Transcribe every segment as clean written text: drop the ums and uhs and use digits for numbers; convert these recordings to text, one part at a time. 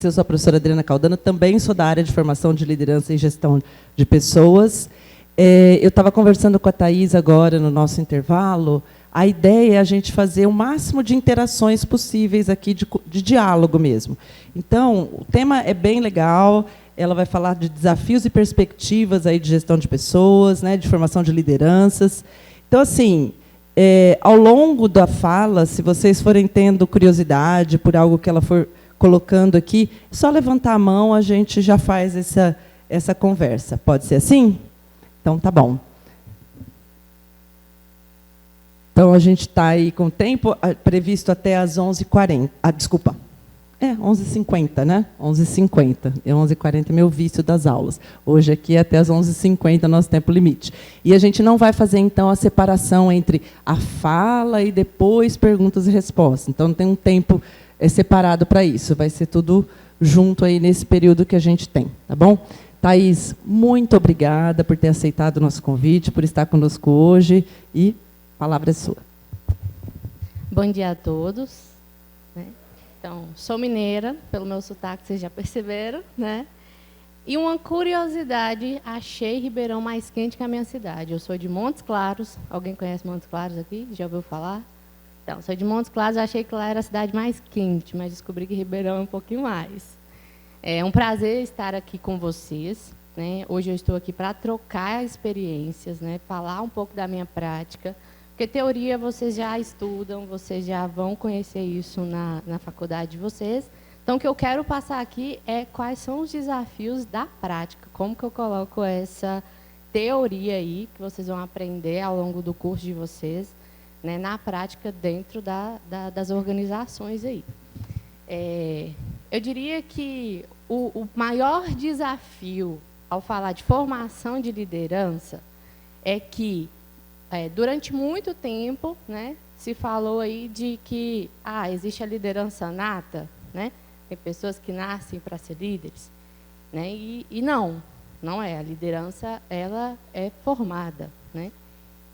Eu sou a professora Adriana Caldana, também sou da área de formação de liderança e gestão de pessoas. Eu estava conversando com a Thaís agora, no nosso intervalo. A ideia é a gente fazer o máximo de interações possíveis aqui, de diálogo mesmo. Então, o tema é bem legal, ela vai falar de desafios e perspectivas aí de gestão de pessoas, né, de formação de lideranças. Então, assim, ao longo da fala, se vocês forem tendo curiosidade por algo que ela for colocando aqui, só levantar a mão, a gente já faz essa conversa. Pode ser assim? Então, tá bom. Então, a gente está aí com o tempo previsto até às 11h40. Desculpa. 11h50, né? 11h50. É 11h40 meu vício das aulas. Hoje aqui é até às 11h50 nosso tempo limite. E a gente não vai fazer, então, a separação entre a fala e depois perguntas e respostas. Então, não tem um tempo separado para isso. Vai ser tudo junto aí nesse período que a gente tem. Tá bom? Thaís, muito obrigada por ter aceitado o nosso convite, por estar conosco hoje. E a palavra é sua. Bom dia a todos. Então, sou mineira, pelo meu sotaque vocês já perceberam, né? E uma curiosidade, achei Ribeirão mais quente que a minha cidade. Eu sou de Montes Claros. Alguém conhece Montes Claros aqui? Já ouviu falar? Então, sou de Montes Claros, achei que lá era a cidade mais quente, mas descobri que Ribeirão é um pouquinho mais. É um prazer estar aqui com vocês, né? Hoje eu estou aqui para trocar experiências, né? Falar um pouco da minha prática. Porque teoria vocês já estudam, vocês já vão conhecer isso na faculdade de vocês. Então, o que eu quero passar aqui é quais são os desafios da prática, como que eu coloco essa teoria aí, que vocês vão aprender ao longo do curso de vocês, né, na prática dentro das organizações aí. Eu diria que o maior desafio ao falar de formação de liderança é que durante muito tempo, né, se falou aí de que existe a liderança nata, né? Tem pessoas que nascem para ser líderes, né? E não é. A liderança ela é formada, né?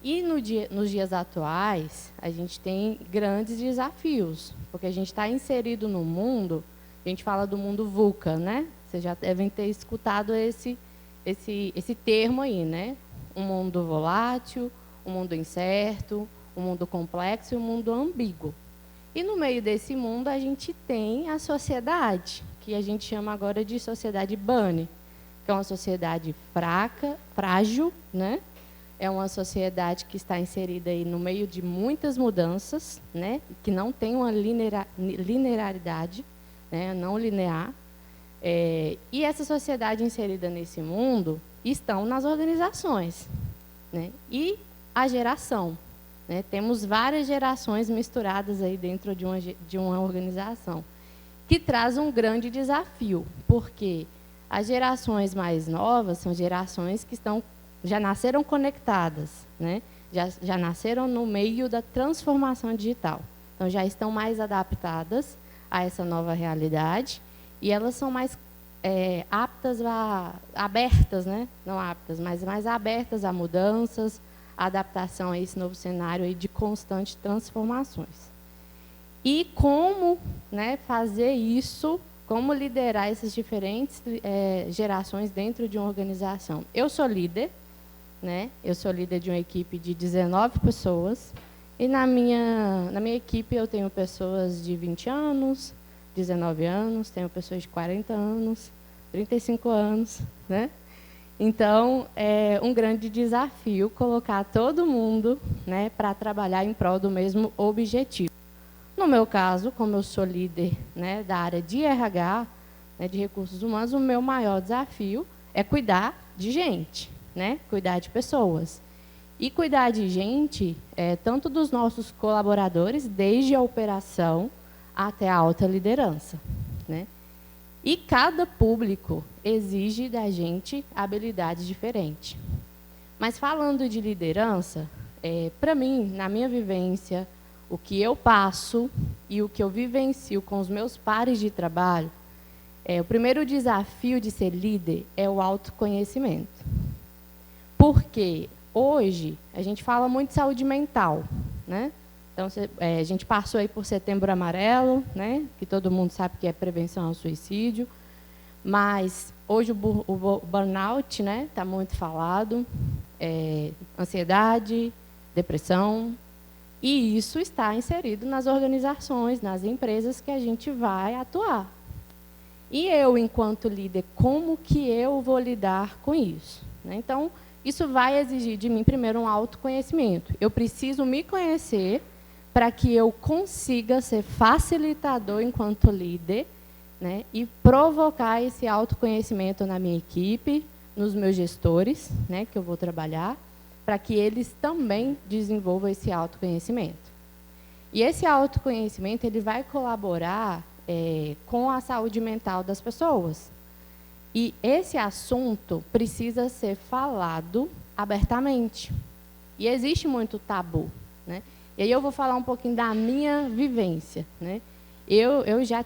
E nos dias atuais a gente tem grandes desafios, porque a gente está inserido no mundo. A gente fala do mundo VUCA, né? Vocês já devem ter escutado esse termo aí, né? Um mundo volátil, um mundo incerto, um mundo complexo e um mundo ambíguo. E no meio desse mundo a gente tem a sociedade, que a gente chama agora de sociedade bunny, que é uma sociedade fraca, frágil, né? É uma sociedade que está inserida aí no meio de muitas mudanças, né? Que não tem uma linearidade, né? Não linear. E essa sociedade inserida nesse mundo estão nas organizações, né? E a geração, né? Temos várias gerações misturadas aí dentro de uma organização, que traz um grande desafio, porque as gerações mais novas são gerações que já nasceram conectadas, né? Já nasceram no meio da transformação digital, então já estão mais adaptadas a essa nova realidade e elas são mais abertas, né? Não aptas, mas mais abertas a mudanças, a adaptação a esse novo cenário aí de constantes transformações. E como, né, fazer isso, como liderar essas diferentes gerações dentro de uma organização. Eu sou líder, né? Eu sou líder de uma equipe de 19 pessoas, e na minha equipe eu tenho pessoas de 20 anos, 19 anos, tenho pessoas de 40 anos, 35 anos, né? Então, é um grande desafio colocar todo mundo, né, para trabalhar em prol do mesmo objetivo. No meu caso, como eu sou líder, né, da área de RH, né, de recursos humanos, o meu maior desafio é cuidar de gente, né, cuidar de pessoas. E cuidar de gente, tanto dos nossos colaboradores, desde a operação até a alta liderança, né? E cada público exige da gente habilidades diferentes. Mas falando de liderança, para mim, na minha vivência, o que eu passo e o que eu vivencio com os meus pares de trabalho, o primeiro desafio de ser líder é o autoconhecimento. Porque hoje a gente fala muito de saúde mental, né? Então, a gente passou aí por Setembro Amarelo, né, que todo mundo sabe que é prevenção ao suicídio, mas hoje o burnout, né, está muito falado, ansiedade, depressão, e isso está inserido nas organizações, nas empresas que a gente vai atuar. E eu, enquanto líder, como que eu vou lidar com isso? Né? Então, isso vai exigir de mim, primeiro, um autoconhecimento. Eu preciso me conhecer para que eu consiga ser facilitador enquanto líder, né, e provocar esse autoconhecimento na minha equipe, nos meus gestores, né, que eu vou trabalhar, para que eles também desenvolvam esse autoconhecimento. E esse autoconhecimento ele vai colaborar com a saúde mental das pessoas. E esse assunto precisa ser falado abertamente. E existe muito tabu, né? E aí eu vou falar um pouquinho da minha vivência, né? Eu já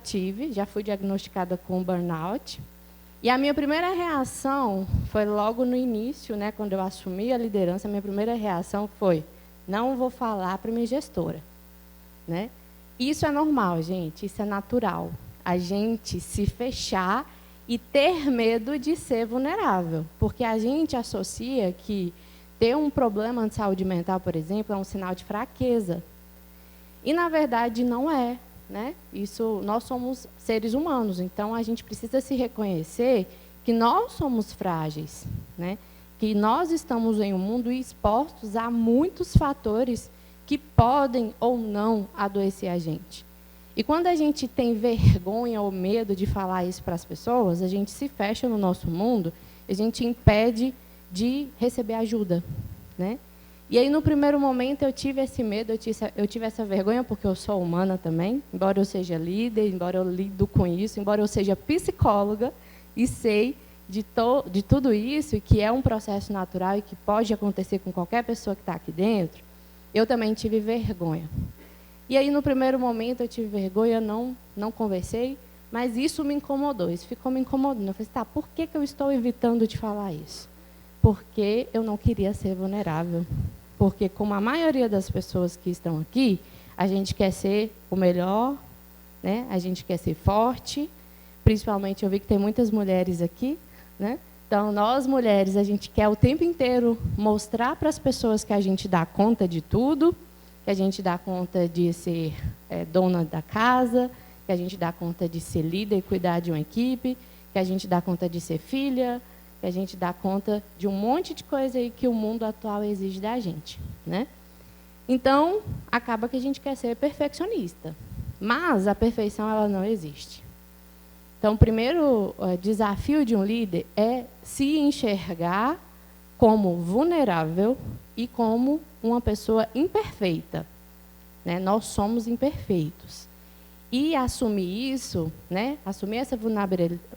fui diagnosticada com burnout. E a minha primeira reação foi logo no início, né, quando eu assumi a liderança, a minha primeira reação foi: não vou falar para minha gestora, né? Isso é normal, gente, isso é natural. A gente se fechar e ter medo de ser vulnerável, porque a gente associa que ter um problema de saúde mental, por exemplo, é um sinal de fraqueza. E, na verdade, não é. Né? Nós somos seres humanos, então a gente precisa se reconhecer que nós somos frágeis, né? Que nós estamos em um mundo expostos a muitos fatores que podem ou não adoecer a gente. E quando a gente tem vergonha ou medo de falar isso para as pessoas, a gente se fecha no nosso mundo, a gente impede de receber ajuda, né? E aí, no primeiro momento, eu tive esse medo, eu tive essa vergonha, porque eu sou humana também, embora eu seja líder, embora eu lido com isso, embora eu seja psicóloga e sei de tudo isso, e que é um processo natural e que pode acontecer com qualquer pessoa que está aqui dentro, eu também tive vergonha. E aí, no primeiro momento, eu tive vergonha, não conversei, mas isso me incomodou, isso ficou me incomodando. Eu falei, tá, por que eu estou evitando de falar isso? Porque eu não queria ser vulnerável. Porque, como a maioria das pessoas que estão aqui, a gente quer ser o melhor, né? A gente quer ser forte, principalmente eu vi que tem muitas mulheres aqui, né? Então, nós mulheres, a gente quer o tempo inteiro mostrar para as pessoas que a gente dá conta de tudo, que a gente dá conta de ser dona da casa, que a gente dá conta de ser líder e cuidar de uma equipe, que a gente dá conta de ser filha, que a gente dá conta de um monte de coisa aí que o mundo atual exige da gente, né? Então, acaba que a gente quer ser perfeccionista, mas a perfeição ela não existe. Então, o primeiro desafio de um líder é se enxergar como vulnerável e como uma pessoa imperfeita, né? Nós somos imperfeitos. E assumir isso, né, assumir essa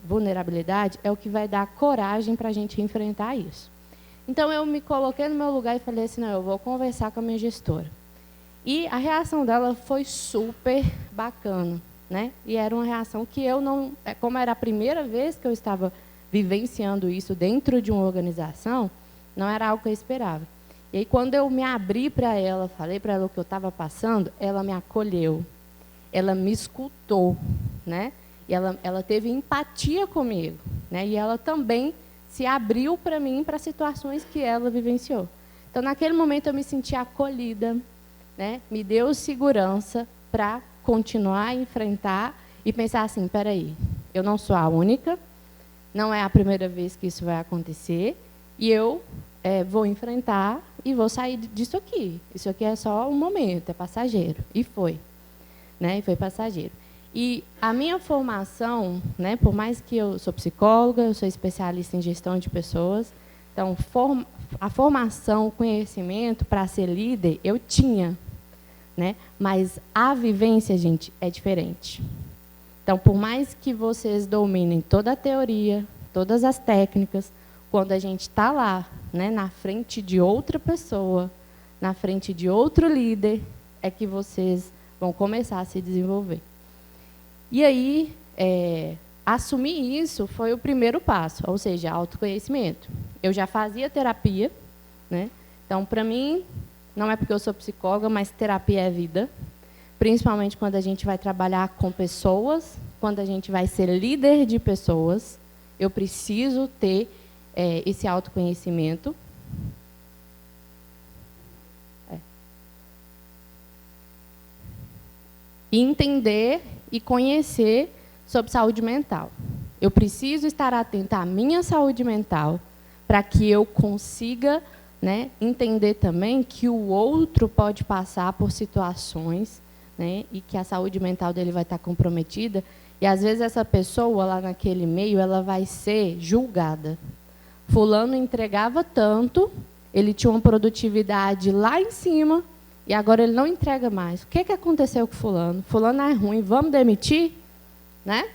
vulnerabilidade é o que vai dar coragem para a gente enfrentar isso. Então, eu me coloquei no meu lugar e falei assim, não, eu vou conversar com a minha gestora. E a reação dela foi super bacana, né? E era uma reação que eu não... Como era a primeira vez que eu estava vivenciando isso dentro de uma organização, não era algo que eu esperava. E aí, quando eu me abri para ela, falei para ela o que eu estava passando, ela me acolheu. Ela me escutou, né? E ela teve empatia comigo, né? E ela também se abriu para mim, para situações que ela vivenciou. Então, naquele momento, eu me senti acolhida, né? Me deu segurança para continuar a enfrentar e pensar assim, espera aí, eu não sou a única, não é a primeira vez que isso vai acontecer, e eu vou enfrentar e vou sair disso aqui. Isso aqui é só um momento, é passageiro. E foi. Né, e foi passageiro. E a minha formação, né, por mais que eu sou psicóloga, eu sou especialista em gestão de pessoas, então a formação, o conhecimento para ser líder, eu tinha, né, mas a vivência, gente, é diferente. Então, por mais que vocês dominem toda a teoria, todas as técnicas, quando a gente está lá, né, na frente de outra pessoa, na frente de outro líder, é que vocês vão começar a se desenvolver. E aí, assumir isso foi o primeiro passo, ou seja, autoconhecimento. Eu já fazia terapia, né? Então, para mim, não é porque eu sou psicóloga, mas terapia é vida. Principalmente quando a gente vai trabalhar com pessoas, quando a gente vai ser líder de pessoas, eu preciso ter esse autoconhecimento. E entender e conhecer sobre saúde mental. Eu preciso estar atenta à minha saúde mental para que eu consiga, né, entender também que o outro pode passar por situações, né, e que a saúde mental dele vai estar comprometida. E, às vezes, essa pessoa, lá naquele meio, ela vai ser julgada. Fulano entregava tanto, ele tinha uma produtividade lá em cima, e agora ele não entrega mais. O que aconteceu com fulano? Fulano é ruim, vamos demitir? Né?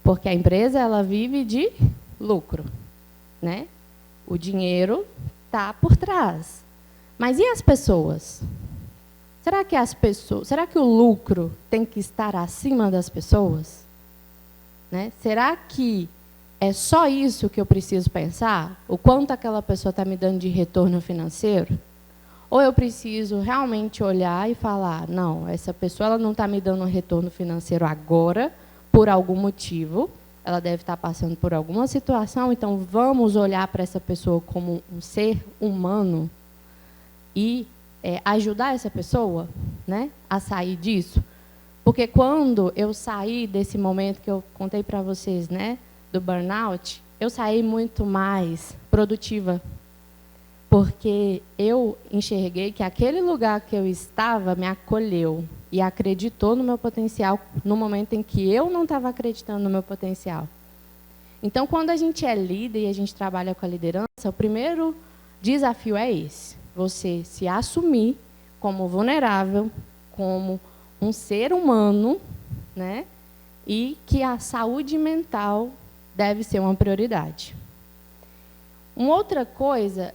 Porque a empresa ela vive de lucro. Né? O dinheiro está por trás. Mas e as pessoas? Será que o lucro tem que estar acima das pessoas? Né? Será que é só isso que eu preciso pensar? O quanto aquela pessoa está me dando de retorno financeiro? Ou eu preciso realmente olhar e falar, não, essa pessoa ela não está me dando um retorno financeiro agora, por algum motivo, ela deve estar passando por alguma situação, então vamos olhar para essa pessoa como um ser humano e ajudar essa pessoa, né, a sair disso. Porque quando eu saí desse momento que eu contei para vocês, né, do burnout, eu saí muito mais produtiva. Porque eu enxerguei que aquele lugar que eu estava me acolheu e acreditou no meu potencial no momento em que eu não estava acreditando no meu potencial. Então, quando a gente é líder e a gente trabalha com a liderança, o primeiro desafio é esse. Você se assumir como vulnerável, como um ser humano, né? E que a saúde mental deve ser uma prioridade. Uma outra coisa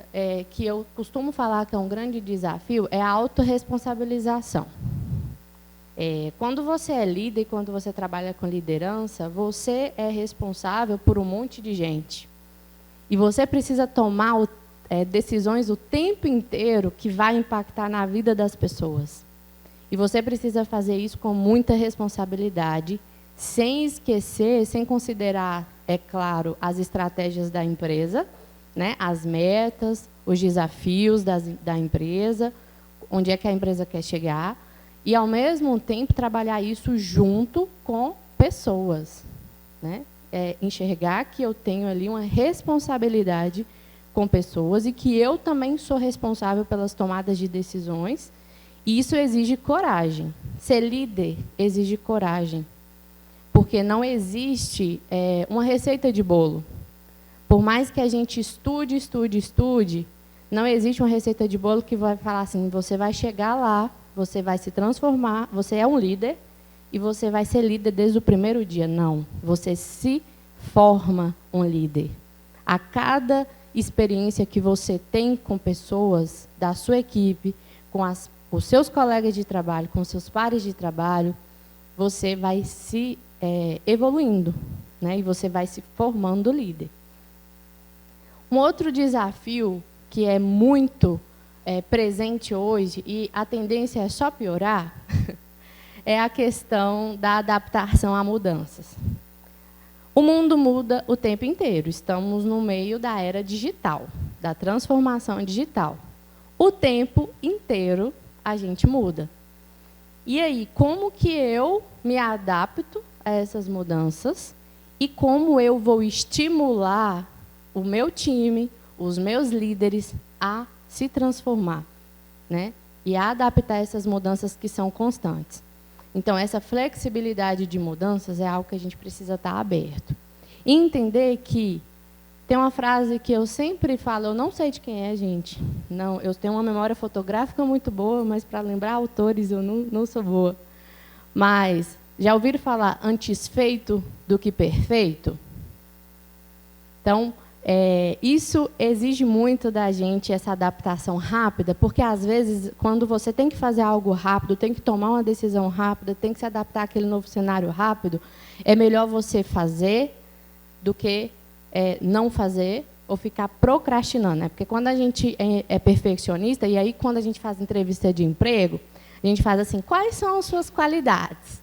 que eu costumo falar que é um grande desafio é a autorresponsabilização. Quando você é líder e quando você trabalha com liderança, você é responsável por um monte de gente. E você precisa tomar decisões o tempo inteiro que vai impactar na vida das pessoas. E você precisa fazer isso com muita responsabilidade, sem esquecer, sem considerar, é claro, as estratégias da empresa, né, as metas, os desafios da empresa, onde é que a empresa quer chegar, e, ao mesmo tempo, trabalhar isso junto com pessoas. Né? Enxergar que eu tenho ali uma responsabilidade com pessoas e que eu também sou responsável pelas tomadas de decisões, e isso exige coragem. Ser líder exige coragem, porque não existe uma receita de bolo. Por mais que a gente estude, não existe uma receita de bolo que vai falar assim, você vai chegar lá, você vai se transformar, você é um líder e você vai ser líder desde o primeiro dia. Não, você se forma um líder. A cada experiência que você tem com pessoas da sua equipe, com os seus colegas de trabalho, com os seus pares de trabalho, você vai se evoluindo, né? E você vai se formando líder. Um outro desafio que é muito presente hoje, e a tendência é só piorar, é a questão da adaptação a mudanças. O mundo muda o tempo inteiro. Estamos no meio da era digital, da transformação digital. O tempo inteiro a gente muda. E aí, como que eu me adapto a essas mudanças e como eu vou estimular o meu time, os meus líderes a se transformar, né? E a adaptar essas mudanças que são constantes. Então, essa flexibilidade de mudanças é algo que a gente precisa estar aberto. E entender que tem uma frase que eu sempre falo, eu não sei de quem é, gente. Não, eu tenho uma memória fotográfica muito boa, mas para lembrar autores eu não sou boa. Mas, já ouviram falar antes feito do que perfeito? Então, isso exige muito da gente, essa adaptação rápida, porque, às vezes, quando você tem que fazer algo rápido, tem que tomar uma decisão rápida, tem que se adaptar àquele novo cenário rápido, é melhor você fazer do que não fazer, ou ficar procrastinando, né? Porque quando a gente é perfeccionista, e aí quando a gente faz entrevista de emprego, a gente faz assim, quais são as suas qualidades?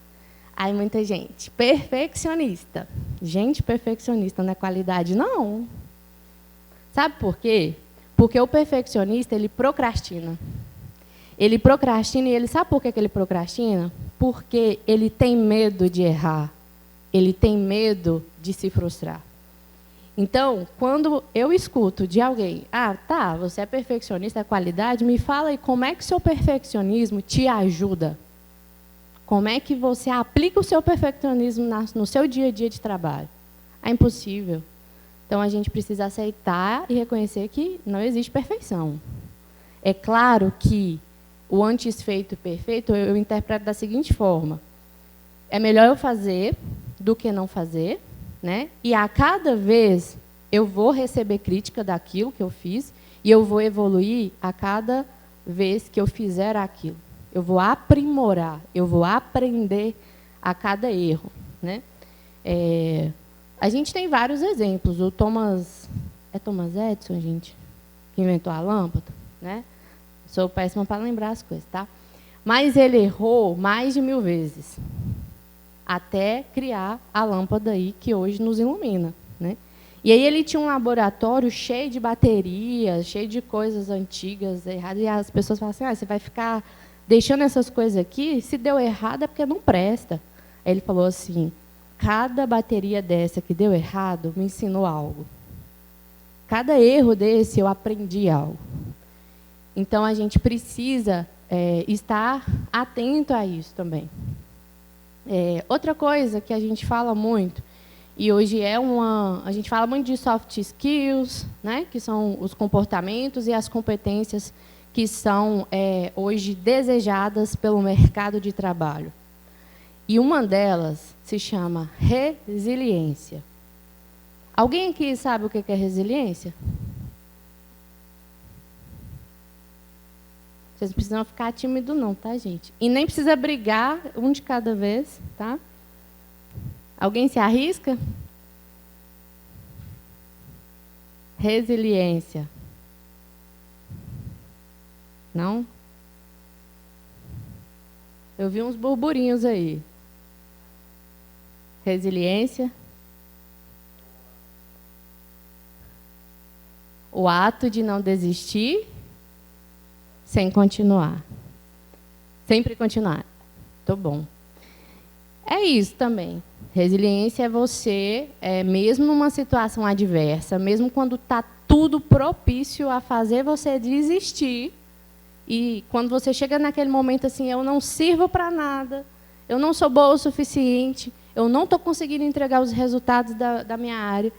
Aí muita gente, perfeccionista. Gente, perfeccionista não é qualidade, não. Sabe por quê? Porque o perfeccionista, ele procrastina. Ele procrastina e ele sabe por que ele procrastina? Porque ele tem medo de errar. Ele tem medo de se frustrar. Então, quando eu escuto de alguém, tá, você é perfeccionista, é qualidade, me fala aí como é que o seu perfeccionismo te ajuda. Como é que você aplica o seu perfeccionismo no seu dia a dia de trabalho? É impossível. Então, a gente precisa aceitar e reconhecer que não existe perfeição. É claro que o antes feito perfeito, eu interpreto da seguinte forma. É melhor eu fazer do que não fazer, né? E a cada vez eu vou receber crítica daquilo que eu fiz e eu vou evoluir a cada vez que eu fizer aquilo. Eu vou aprimorar, eu vou aprender a cada erro, né? A gente tem vários exemplos. O Thomas Edison, gente, que inventou a lâmpada, né? Sou péssima para lembrar as coisas, tá? Mas ele errou mais de 1000 vezes até criar a lâmpada aí que hoje nos ilumina, né? E aí ele tinha um laboratório cheio de baterias, cheio de coisas antigas, erradas, e as pessoas falam assim, você vai ficar deixando essas coisas aqui, se deu errado é porque não presta. Aí ele falou assim, cada bateria dessa que deu errado me ensinou algo. Cada erro desse eu aprendi algo. Então, a gente precisa estar atento a isso também. Outra coisa que a gente fala muito, e hoje a gente fala muito de soft skills, né, que são os comportamentos e as competências que são hoje desejadas pelo mercado de trabalho. E uma delas se chama resiliência. Alguém aqui sabe o que é resiliência? Vocês não precisam ficar tímidos não, tá, gente? E nem precisa brigar, um de cada vez, tá? Alguém se arrisca? Resiliência. Não? Eu vi uns burburinhos aí. Resiliência. O ato de não desistir sem continuar. Sempre continuar. Tô bom. É isso também. Resiliência é você, mesmo numa situação adversa, mesmo quando está tudo propício a fazer você desistir, e quando você chega naquele momento assim, eu não sirvo para nada, eu não sou boa o suficiente, eu não estou conseguindo entregar os resultados da minha área,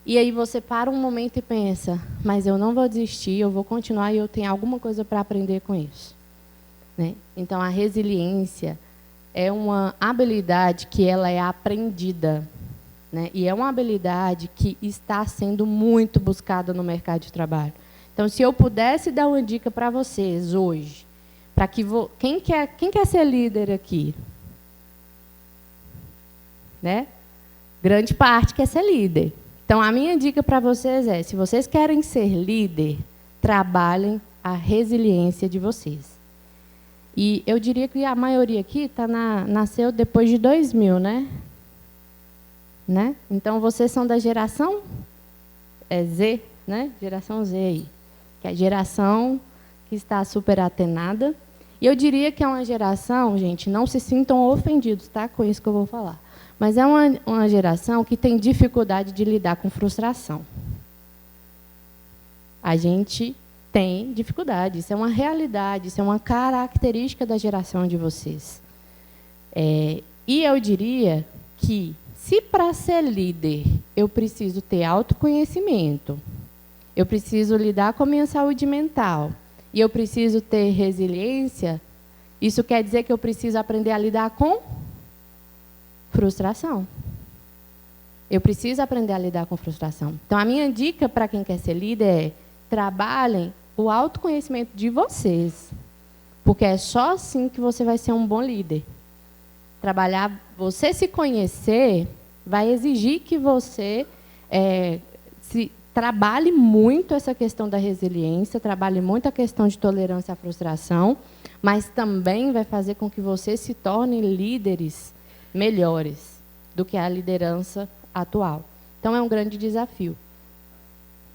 e aí você para um momento e pensa, mas eu não vou desistir, eu vou continuar e eu tenho alguma coisa para aprender com isso. Né? Então, a resiliência é uma habilidade que ela é aprendida. Né? E é uma habilidade que está sendo muito buscada no mercado de trabalho. Então, se eu pudesse dar uma dica para vocês hoje, para que quem quer ser líder aqui? Né? Grande parte quer ser líder. Então, a minha dica para vocês é, se vocês querem ser líder, trabalhem a resiliência de vocês. E eu diria que a maioria aqui nasceu depois de 2000, né? Então, vocês são da geração Z, né? Geração Z aí, que é a geração que está super atenada. E eu diria que é uma geração, gente, não se sintam ofendidos, tá? Com isso que eu vou falar. Mas é uma geração que tem dificuldade de lidar com frustração. A gente tem dificuldade, isso é uma realidade, isso é uma característica da geração de vocês. E eu diria que, se para ser líder eu preciso ter autoconhecimento, eu preciso lidar com a minha saúde mental, e eu preciso ter resiliência, isso quer dizer que eu preciso aprender a lidar com frustração. Eu preciso aprender a lidar com frustração. Então, a minha dica para quem quer ser líder é: trabalhem o autoconhecimento de vocês, porque é só assim que você vai ser um bom líder. Trabalhar, você se conhecer, vai exigir que você trabalhe muito essa questão da resiliência, trabalhe muito a questão de tolerância à frustração, mas também vai fazer com que você se torne líderes melhores do que a liderança atual. Então, é um grande desafio.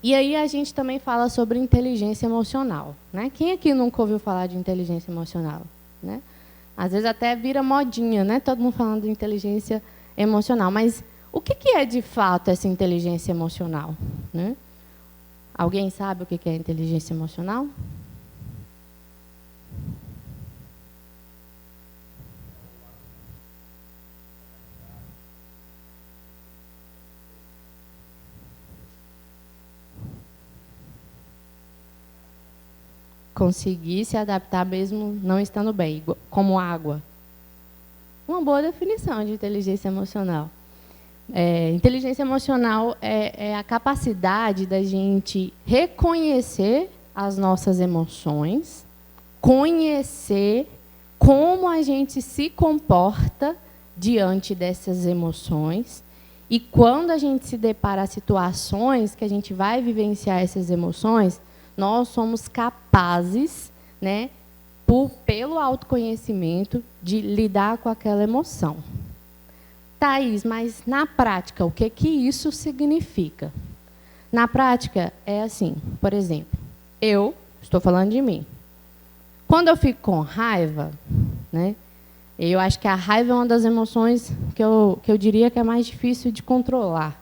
E aí a gente também fala sobre inteligência emocional, né? Quem aqui nunca ouviu falar de inteligência emocional, né? Às vezes até vira modinha, né? Todo mundo falando de inteligência emocional, mas o que é de fato essa inteligência emocional, né? Alguém sabe o que é inteligência emocional? Conseguir se adaptar mesmo não estando bem, como água. Uma boa definição de inteligência emocional. Inteligência emocional é a capacidade da gente reconhecer as nossas emoções, conhecer como a gente se comporta diante dessas emoções, e quando a gente se depara a situações que a gente vai vivenciar essas emoções, nós somos capazes, né, pelo autoconhecimento, de lidar com aquela emoção. Thaís, mas na prática, o que isso significa? Na prática, é assim, por exemplo, eu estou falando de mim. Quando eu fico com raiva, né, eu acho que a raiva é uma das emoções que eu diria que é mais difícil de controlar,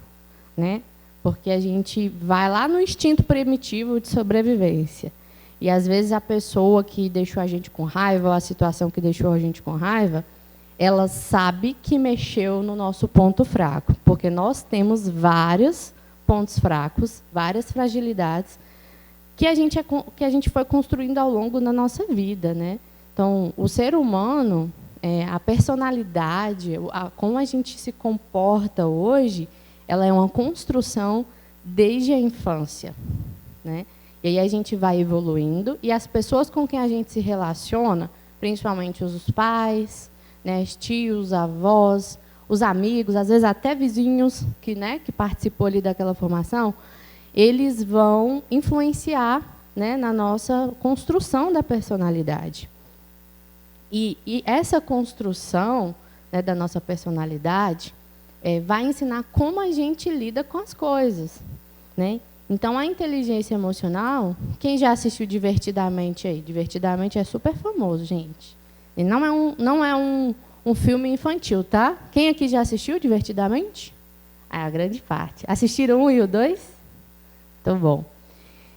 né? Porque a gente vai lá no instinto primitivo de sobrevivência. E, às vezes, a pessoa que deixou a gente com raiva, ou a situação que deixou a gente com raiva, ela sabe que mexeu no nosso ponto fraco. Porque nós temos vários pontos fracos, várias fragilidades, que a gente foi construindo ao longo da nossa vida, né? Então, o ser humano, a personalidade, como a gente se comporta hoje, ela é uma construção desde a infância, né? E aí a gente vai evoluindo, e as pessoas com quem a gente se relaciona, principalmente os pais, né, os tios, avós, os amigos, às vezes até vizinhos que participou ali daquela formação, eles vão influenciar, né, na nossa construção da personalidade. E essa construção, né, da nossa personalidade vai ensinar como a gente lida com as coisas, né? Então, a inteligência emocional, quem já assistiu Divertidamente aí? Divertidamente é super famoso, gente. E não é um filme infantil, tá? Quem aqui já assistiu Divertidamente? A grande parte. Assistiram o 1 e o 2? Então, bom.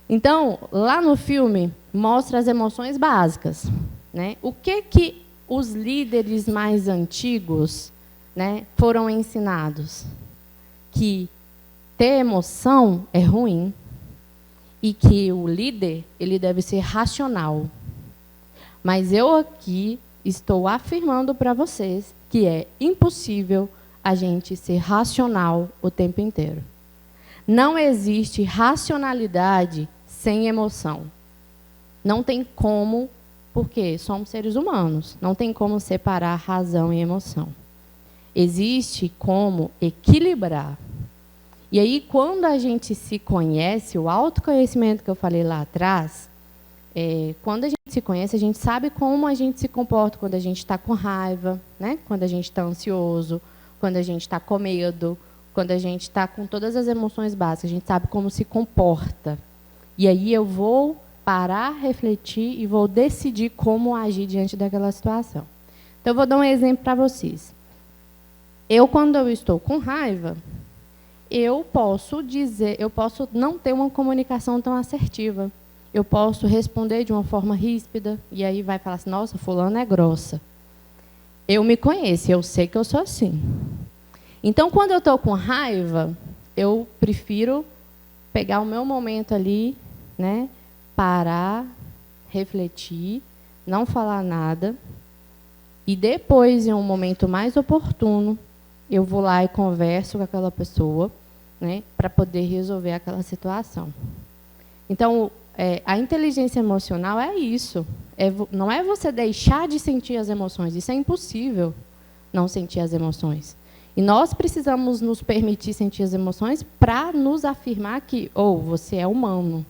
Então, lá no filme, mostra as emoções básicas, né? O que os líderes mais antigos, né, foram ensinados? Que ter emoção é ruim e que o líder ele deve ser racional. Mas eu aqui estou afirmando para vocês que é impossível a gente ser racional o tempo inteiro. Não existe racionalidade sem emoção. Não tem como, porque somos seres humanos, não tem como separar razão e emoção. Existe como equilibrar. E aí, quando a gente se conhece, o autoconhecimento que eu falei lá atrás, quando a gente se conhece, a gente sabe como a gente se comporta quando a gente está com raiva, né? Quando a gente está ansioso, quando a gente está com medo, quando a gente está com todas as emoções básicas, a gente sabe como se comporta. E aí eu vou parar, refletir e vou decidir como agir diante daquela situação. Então, eu vou dar um exemplo para vocês. Quando eu estou com raiva, eu posso não ter uma comunicação tão assertiva. Eu posso responder de uma forma ríspida, e aí vai falar assim, nossa, fulana é grossa. Eu me conheço, eu sei que eu sou assim. Então, quando eu estou com raiva, eu prefiro pegar o meu momento ali, né, parar, refletir, não falar nada, e depois, em um momento mais oportuno, eu vou lá e converso com aquela pessoa, né, para poder resolver aquela situação. Então, a inteligência emocional é isso. Não é você deixar de sentir as emoções. Isso é impossível, não sentir as emoções. E nós precisamos nos permitir sentir as emoções para nos afirmar que, você é humano.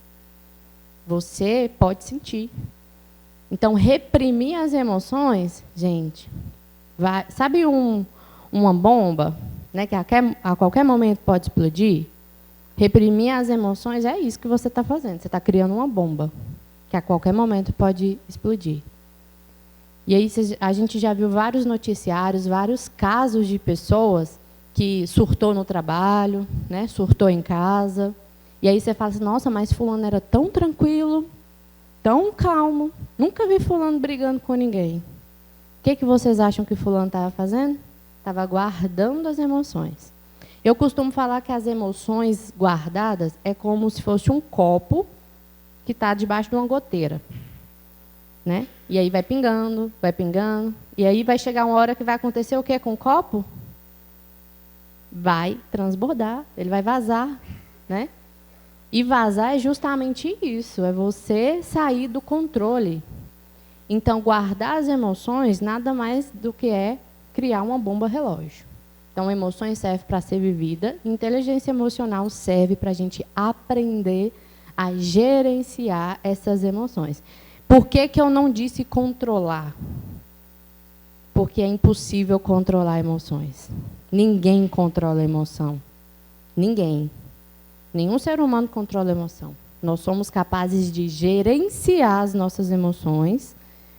Você pode sentir. Então, reprimir as emoções, gente, sabe uma bomba, né, que a qualquer momento pode explodir? Reprimir as emoções é isso que você está fazendo. Você está criando uma bomba, que a qualquer momento pode explodir. E aí a gente já viu vários noticiários, vários casos de pessoas que surtou no trabalho, né, surtou em casa. E aí você fala assim, nossa, mas fulano era tão tranquilo, tão calmo, nunca vi fulano brigando com ninguém. O que vocês acham que fulano estava fazendo? Estava guardando as emoções. Eu costumo falar que as emoções guardadas é como se fosse um copo que está debaixo de uma goteira. Né? E aí vai pingando, e aí vai chegar uma hora que vai acontecer o quê com o copo? Vai transbordar, ele vai vazar, né? E vazar é justamente isso, é você sair do controle. Então, guardar as emoções nada mais do que é criar uma bomba relógio. Então, emoções servem para ser vivida, inteligência emocional serve para a gente aprender a gerenciar essas emoções. Por que eu não disse controlar? Porque é impossível controlar emoções. Ninguém controla a emoção. Ninguém. Nenhum ser humano controla a emoção. Nós somos capazes de gerenciar as nossas emoções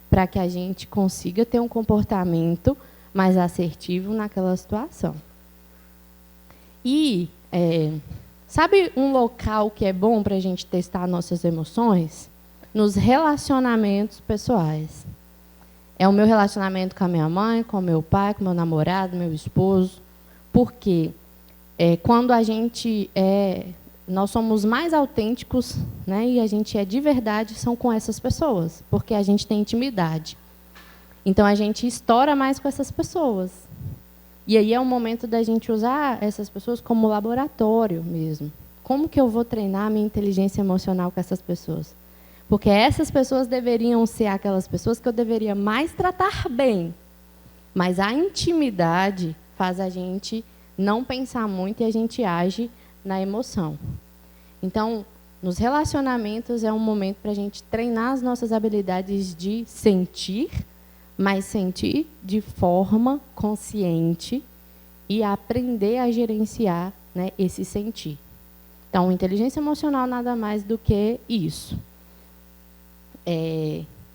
para que a gente consiga ter um comportamento mais assertivo naquela situação. E, sabe um local que é bom para a gente testar nossas emoções? Nos relacionamentos pessoais. É o meu relacionamento com a minha mãe, com o meu pai, com o meu namorado, meu esposo. Porque quando a gente nós somos mais autênticos, né, e a gente é de verdade, são com essas pessoas, porque a gente tem intimidade. Então, a gente estoura mais com essas pessoas. E aí é o momento da gente usar essas pessoas como laboratório mesmo. Como que eu vou treinar a minha inteligência emocional com essas pessoas? Porque essas pessoas deveriam ser aquelas pessoas que eu deveria mais tratar bem. Mas a intimidade faz a gente não pensar muito e a gente age na emoção. Então, nos relacionamentos é um momento para a gente treinar as nossas habilidades de sentir, mas sentir de forma consciente e aprender a gerenciar, né, esse sentir. Então, inteligência emocional nada mais do que isso.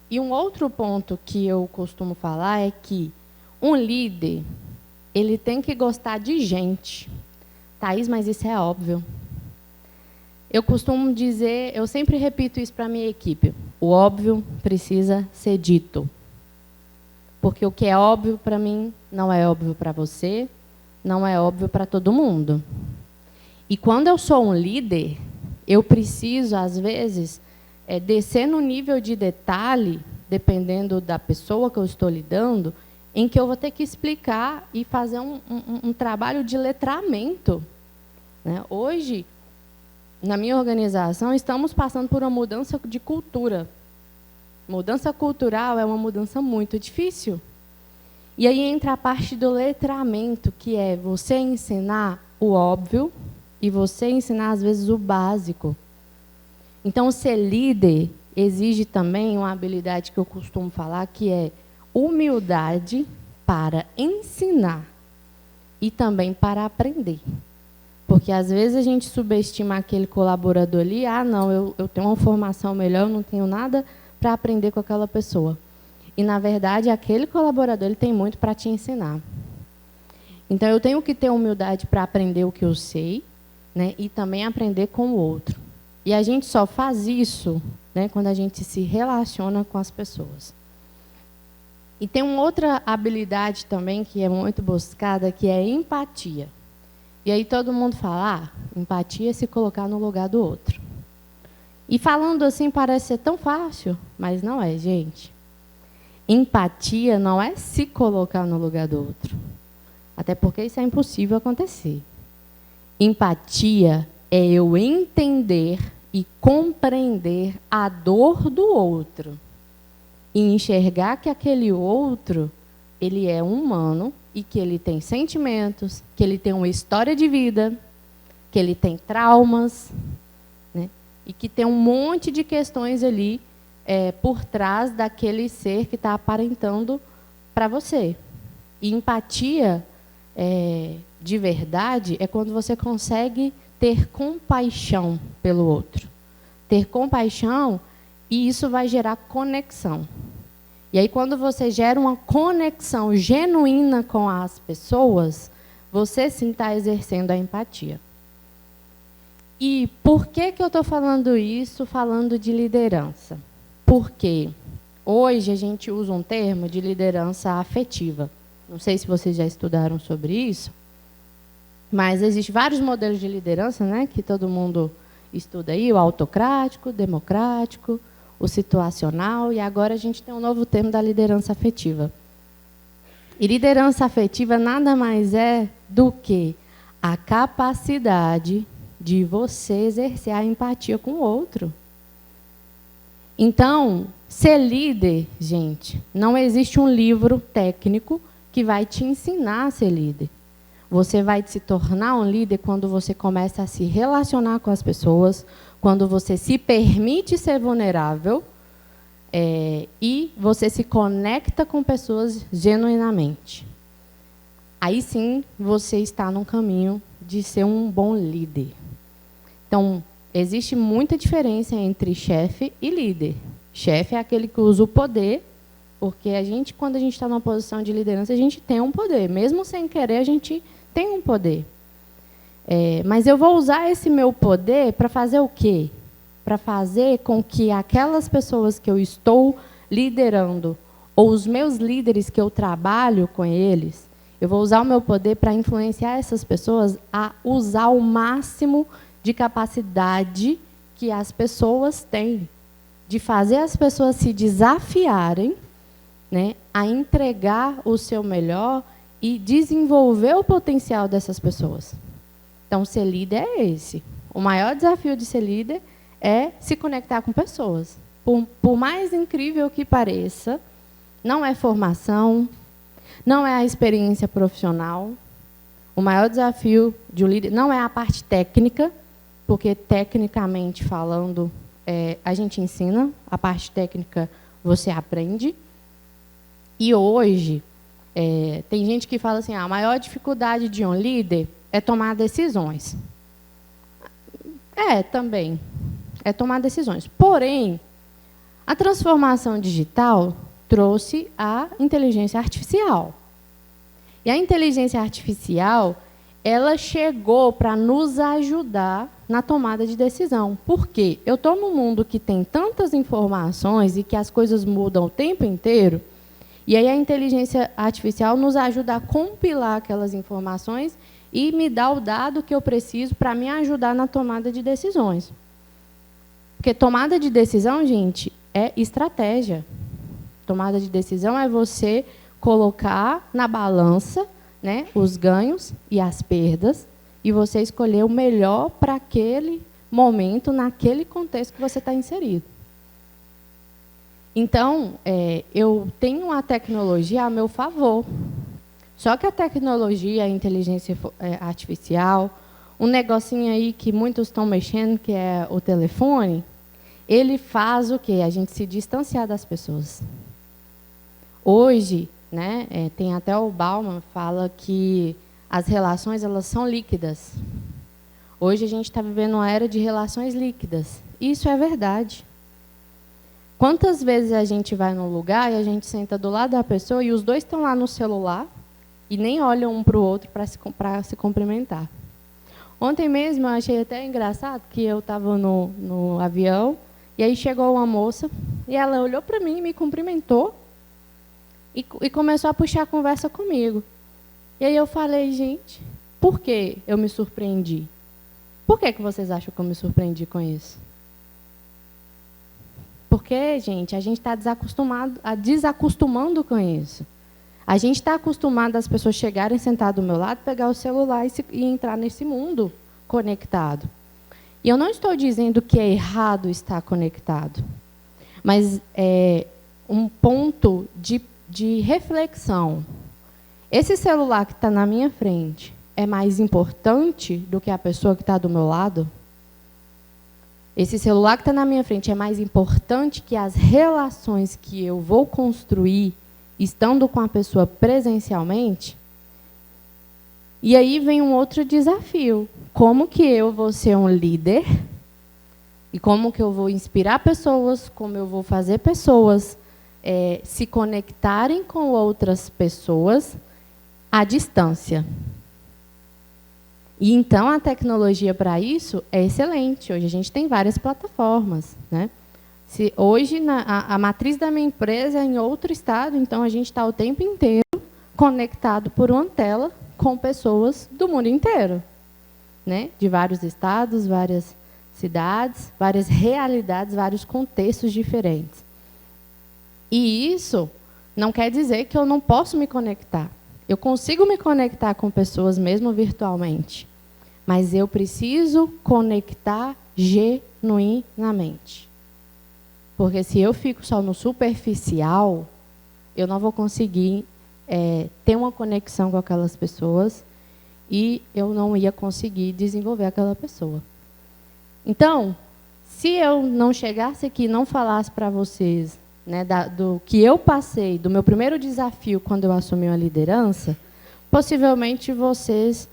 E um outro ponto que eu costumo falar é que um líder, ele tem que gostar de gente. Thaís, mas isso é óbvio. Eu costumo dizer, eu sempre repito isso para a minha equipe, o óbvio precisa ser dito. Porque o que é óbvio para mim não é óbvio para você, não é óbvio para todo mundo. E quando eu sou um líder, eu preciso, às vezes, descer no nível de detalhe, dependendo da pessoa que eu estou lidando, em que eu vou ter que explicar e fazer um trabalho de letramento. Né? Hoje, na minha organização, estamos passando por uma mudança de cultura. Mudança cultural é uma mudança muito difícil. E aí entra a parte do letramento, que é você ensinar o óbvio e você ensinar, às vezes, o básico. Então, ser líder exige também uma habilidade que eu costumo falar, que é humildade para ensinar e também para aprender. Porque, às vezes, a gente subestima aquele colaborador ali, não, eu tenho uma formação melhor, eu não tenho nada para aprender com aquela pessoa. E, na verdade, aquele colaborador ele tem muito para te ensinar. Então, eu tenho que ter humildade para aprender o que eu sei, né, e também aprender com o outro. E a gente só faz isso, né, quando a gente se relaciona com as pessoas. E tem uma outra habilidade também que é muito buscada, que é empatia. E aí todo mundo fala, empatia é se colocar no lugar do outro. E falando assim parece ser tão fácil, mas não é, gente. Empatia não é se colocar no lugar do outro. Até porque isso é impossível acontecer. Empatia é eu entender e compreender a dor do outro. E enxergar que aquele outro, ele é humano e que ele tem sentimentos, que ele tem uma história de vida, que ele tem traumas, né? E que tem um monte de questões ali por trás daquele ser que está aparentando para você. E empatia de verdade é quando você consegue ter compaixão pelo outro. Ter compaixão, e isso vai gerar conexão. E aí, quando você gera uma conexão genuína com as pessoas, você sim está exercendo a empatia. E por que eu estou falando isso, falando de liderança? Porque hoje a gente usa um termo de liderança afetiva. Não sei se vocês já estudaram sobre isso, mas existem vários modelos de liderança, né, que todo mundo estuda aí, o autocrático, democrático, o situacional, e agora a gente tem um novo termo da liderança afetiva. E liderança afetiva nada mais é do que a capacidade de você exercer a empatia com o outro. Então, ser líder, gente, não existe um livro técnico que vai te ensinar a ser líder. Você vai se tornar um líder quando você começa a se relacionar com as pessoas, quando você se permite ser vulnerável e você se conecta com pessoas genuinamente. Aí sim você está no caminho de ser um bom líder. Então, existe muita diferença entre chefe e líder. Chefe é aquele que usa o poder, porque quando a gente está numa posição de liderança, a gente tem um poder. Mesmo sem querer, a gente tem um poder. Mas eu vou usar esse meu poder para fazer o quê? Para fazer com que aquelas pessoas que eu estou liderando, ou os meus líderes que eu trabalho com eles, eu vou usar o meu poder para influenciar essas pessoas a usar o máximo de capacidade que as pessoas têm, de fazer as pessoas se desafiarem, né, a entregar o seu melhor e desenvolver o potencial dessas pessoas. Então, ser líder é esse. O maior desafio de ser líder é se conectar com pessoas. Por mais incrível que pareça, não é formação, não é a experiência profissional. O maior desafio de um líder não é a parte técnica, porque, tecnicamente falando, a gente ensina, a parte técnica você aprende. E hoje, tem gente que fala assim, a maior dificuldade de um líder é tomar decisões. Também. É tomar decisões. Porém, a transformação digital trouxe a inteligência artificial. E a inteligência artificial, ela chegou para nos ajudar na tomada de decisão. Por quê? Eu estou num mundo que tem tantas informações e que as coisas mudam o tempo inteiro, e aí a inteligência artificial nos ajuda a compilar aquelas informações e me dá o dado que eu preciso para me ajudar na tomada de decisões. Porque tomada de decisão, gente, é estratégia. Tomada de decisão é você colocar na balança, né, os ganhos e as perdas, e você escolher o melhor para aquele momento, naquele contexto que você está inserido. Então, eu tenho a tecnologia a meu favor. Só que a tecnologia, a inteligência artificial, um negocinho aí que muitos estão mexendo, que é o telefone, ele faz o quê? A gente se distanciar das pessoas. Hoje, né, tem até o Bauman fala que as relações elas são líquidas. Hoje a gente está vivendo uma era de relações líquidas. Isso é verdade. Quantas vezes a gente vai num lugar e a gente senta do lado da pessoa e os dois estão lá no celular e nem olham um para o outro para se cumprimentar. Ontem mesmo eu achei até engraçado que eu estava no avião e aí chegou uma moça e ela olhou para mim e me cumprimentou e começou a puxar a conversa comigo. E aí eu falei, gente, por que eu me surpreendi? Por que vocês acham que eu me surpreendi com isso? Porque, gente, a gente está desacostumando com isso. A gente está acostumado às pessoas chegarem, sentar do meu lado, pegar o celular e entrar nesse mundo conectado. E eu não estou dizendo que é errado estar conectado, mas um ponto de reflexão esse celular que está na minha frente é mais importante do que a pessoa que está do meu lado? Esse celular que está na minha frente é mais importante que as relações que eu vou construir estando com a pessoa presencialmente? E aí vem um outro desafio. Como que eu vou ser um líder? E como que eu vou inspirar pessoas? Como eu vou fazer pessoas se conectarem com outras pessoas à distância? E então a tecnologia para isso é excelente. Hoje a gente tem várias plataformas, né? Hoje a matriz da minha empresa é em outro estado, então a gente está o tempo inteiro conectado por uma tela com pessoas do mundo inteiro, né? De vários estados, várias cidades, várias realidades, vários contextos diferentes. E isso não quer dizer que eu não posso me conectar. Eu consigo me conectar com pessoas mesmo virtualmente, mas eu preciso conectar genuinamente. Porque se eu fico só no superficial, eu não vou conseguir ter uma conexão com aquelas pessoas e eu não ia conseguir desenvolver aquela pessoa. Então, se eu não chegasse aqui e não falasse para vocês, né, do que eu passei, do meu primeiro desafio quando eu assumi uma liderança, possivelmente vocês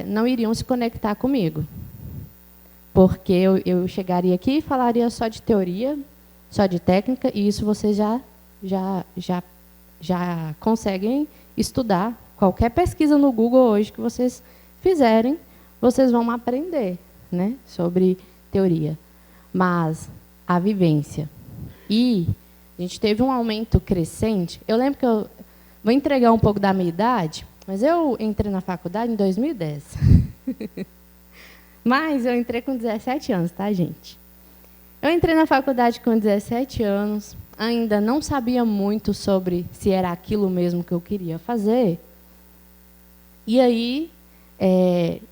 não iriam se conectar comigo. Porque eu chegaria aqui e falaria só de teoria, só de técnica, e isso vocês já conseguem estudar. Qualquer pesquisa no Google hoje que vocês fizerem, vocês vão aprender, né, sobre teoria. Mas a vivência. E a gente teve um aumento crescente. Eu lembro que eu vou entregar um pouco da minha idade, mas eu entrei na faculdade em 2010. Mas eu entrei com 17 anos, tá, gente? Eu entrei na faculdade com 17 anos, ainda não sabia muito sobre se era aquilo mesmo que eu queria fazer. E aí,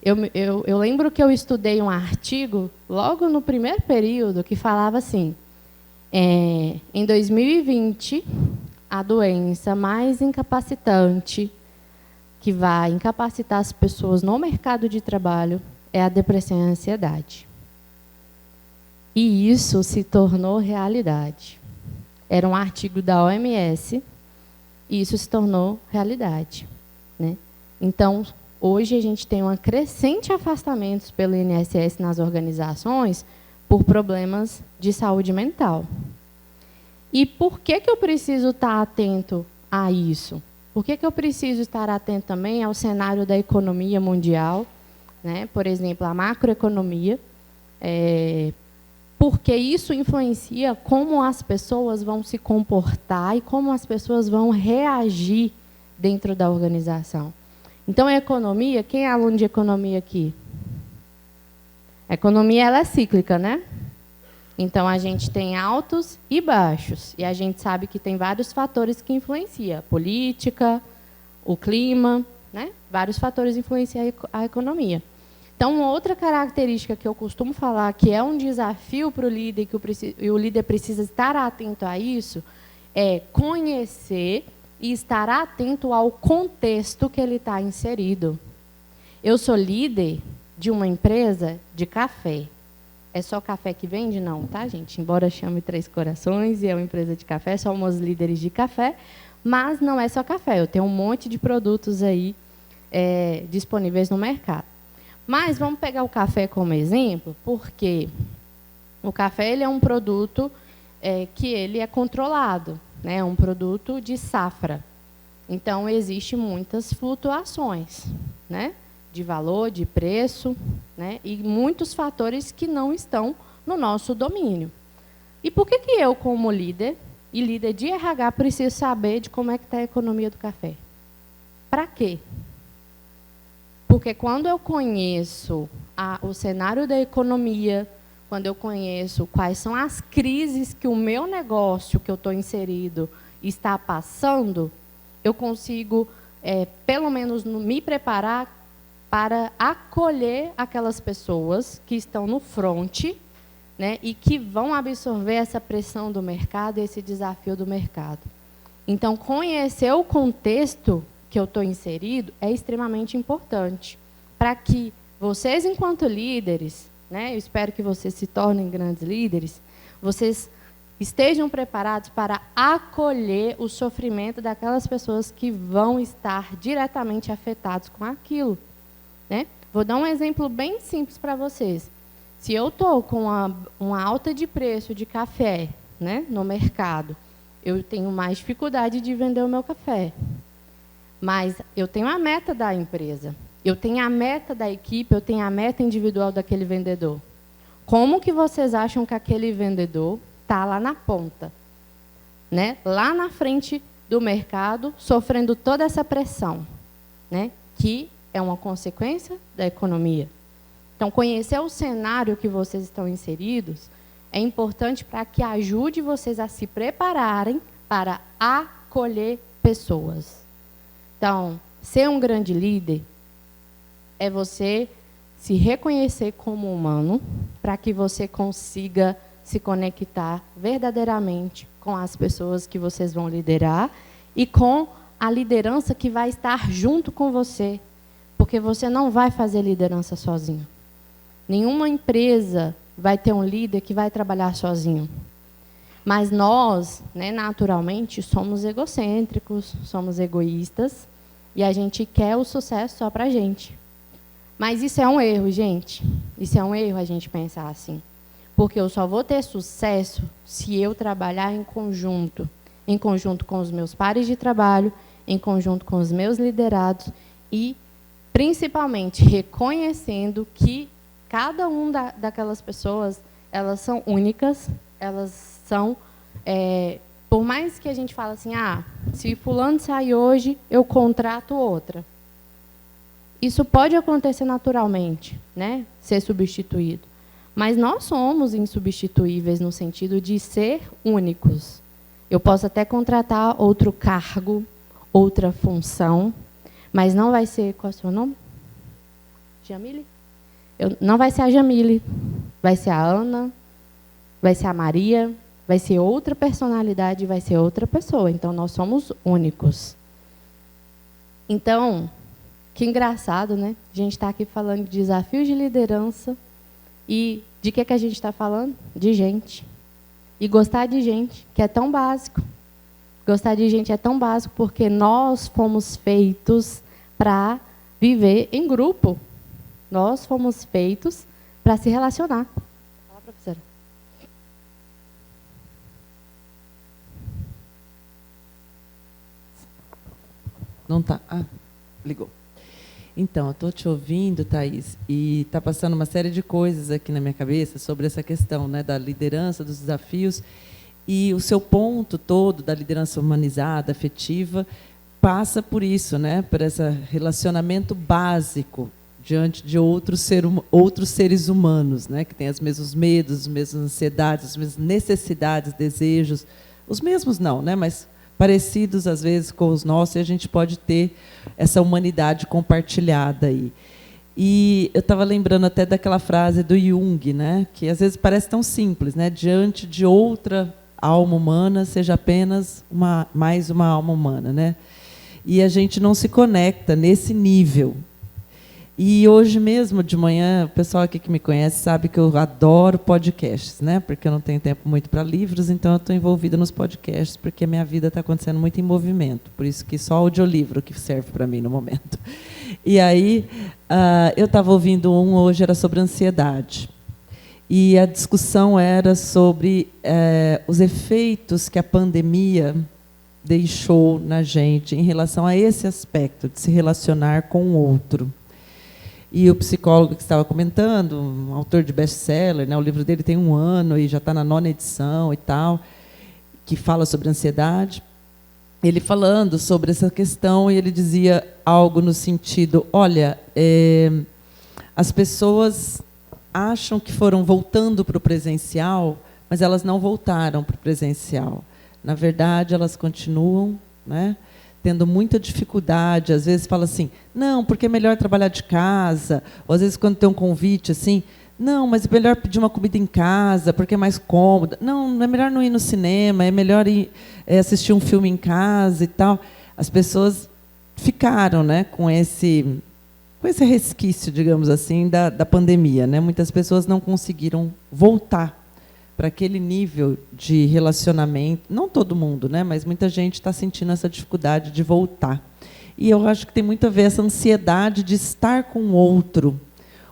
eu lembro que eu estudei um artigo, logo no primeiro período, que falava assim, em 2020, a doença mais incapacitante que vai incapacitar as pessoas no mercado de trabalho é a depressão e a ansiedade. E isso se tornou realidade. Era um artigo da OMS e isso se tornou realidade, né? Então, hoje a gente tem um crescente afastamento pelo INSS nas organizações por problemas de saúde mental. E por que eu preciso estar atento a isso? Por que eu preciso estar atento também ao cenário da economia mundial, né? Por exemplo, a macroeconomia, porque isso influencia como as pessoas vão se comportar e como as pessoas vão reagir dentro da organização. Então, a economia, quem é aluno de economia aqui? A economia ela é cíclica, né? Então, a gente tem altos e baixos. E a gente sabe que tem vários fatores que influenciam. A política, o clima, né? Vários fatores influenciam a economia. Então, uma outra característica que eu costumo falar, que é um desafio para o líder, e o líder precisa estar atento a isso, é conhecer e estar atento ao contexto que ele está inserido. Eu sou líder de uma empresa de café. É só café que vende? Não, tá, gente? Embora chame Três Corações e é uma empresa de café, somos líderes de café, mas não é só café. Eu tenho um monte de produtos aí disponíveis no mercado. Mas vamos pegar o café como exemplo, porque o café ele é um produto que ele é controlado, né? É um produto de safra. Então, existem muitas flutuações, né? De valor, de preço, né? E muitos fatores que não estão no nosso domínio. E por que eu, como líder, e líder de RH, preciso saber de como é que está a economia do café? Para quê? Porque quando eu conheço o cenário da economia, quando eu conheço quais são as crises que o meu negócio, que eu estou inserido, está passando, eu consigo, pelo menos, me preparar para acolher aquelas pessoas que estão no front, né, e que vão absorver essa pressão do mercado, esse desafio do mercado. Então, conhecer o contexto que eu estou inserido é extremamente importante para que vocês, enquanto líderes, né, eu espero que vocês se tornem grandes líderes, vocês estejam preparados para acolher o sofrimento daquelas pessoas que vão estar diretamente afetados com aquilo, né? Vou dar um exemplo bem simples para vocês. Se eu estou com uma alta de preço de café, né, no mercado, eu tenho mais dificuldade de vender o meu café. Mas eu tenho a meta da empresa, eu tenho a meta da equipe, eu tenho a meta individual daquele vendedor. Como que vocês acham que aquele vendedor está lá na ponta, né? Lá na frente do mercado, sofrendo toda essa pressão, né? Que é uma consequência da economia. Então, conhecer o cenário que vocês estão inseridos é importante para que ajude vocês a se prepararem para acolher pessoas. Então, ser um grande líder é você se reconhecer como humano para que você consiga se conectar verdadeiramente com as pessoas que vocês vão liderar e com a liderança que vai estar junto com você, porque você não vai fazer liderança sozinho. Nenhuma empresa vai ter um líder que vai trabalhar sozinho. Mas nós, né, naturalmente, somos egocêntricos, somos egoístas, e a gente quer o sucesso só para a gente. Mas isso é um erro, gente. Isso é um erro a gente pensar assim. Porque eu só vou ter sucesso se eu trabalhar em conjunto com os meus pares de trabalho, em conjunto com os meus liderados e, principalmente, reconhecendo que cada uma daquelas pessoas, elas são únicas, elas são, por mais que a gente fale assim, se fulano sair hoje, eu contrato outra. Isso pode acontecer naturalmente, né? Ser substituído. Mas nós somos insubstituíveis no sentido de ser únicos. Eu posso até contratar outro cargo, outra função, mas não vai ser... Qual é o seu nome? Jamile? Não vai ser a Jamile, vai ser a Ana, vai ser a Maria, vai ser outra personalidade, vai ser outra pessoa. Então, nós somos únicos. Então, que engraçado, né? A gente está aqui falando de desafios de liderança e de que a gente está falando? De gente. E gostar de gente, que é tão básico. Gostar de gente é tão básico porque nós fomos feitos para viver em grupo. Nós fomos feitos para se relacionar. Fala, professora. Não está? Ligou. Então, eu estou te ouvindo, Thaís, e está passando uma série de coisas aqui na minha cabeça sobre essa questão, né, da liderança, dos desafios, e o seu ponto todo da liderança humanizada, afetiva, passa por isso, né, por esse relacionamento básico diante de outros seres humanos, né, que têm os mesmos medos, as mesmas ansiedades, as mesmas necessidades, desejos, os mesmos não, né, mas parecidos, às vezes, com os nossos, e a gente pode ter essa humanidade compartilhada aí. E eu estava lembrando até daquela frase do Jung, né, que às vezes parece tão simples, né, diante de outra alma humana, seja apenas mais uma alma humana, né? E a gente não se conecta nesse nível. E hoje mesmo, de manhã, o pessoal aqui que me conhece sabe que eu adoro podcasts, né? Porque eu não tenho tempo muito para livros, então eu estou envolvida nos podcasts, porque a minha vida está acontecendo muito em movimento. Por isso que só audiolivro que serve para mim no momento. E aí, eu estava ouvindo hoje, era sobre ansiedade. E a discussão era sobre os efeitos que a pandemia deixou na gente em relação a esse aspecto de se relacionar com o outro. E o psicólogo que estava comentando, um autor de best-seller, né, o livro dele tem 1 ano e já está na 9ª edição e tal, que fala sobre ansiedade. Ele falando sobre essa questão, e ele dizia algo no sentido, olha, as pessoas acham que foram voltando para o presencial, mas elas não voltaram para o presencial. Na verdade, elas continuam, né, tendo muita dificuldade, às vezes fala assim, não, porque é melhor trabalhar de casa, ou às vezes quando tem um convite assim, não, mas é melhor pedir uma comida em casa, porque é mais cômodo, não, é melhor não ir no cinema, é melhor ir assistir um filme em casa e tal. As pessoas ficaram, né, com esse resquício, digamos assim, da pandemia, né? Muitas pessoas não conseguiram voltar para aquele nível de relacionamento. Não todo mundo, né? Mas muita gente está sentindo essa dificuldade de voltar. E eu acho que tem muito a ver essa ansiedade de estar com o outro,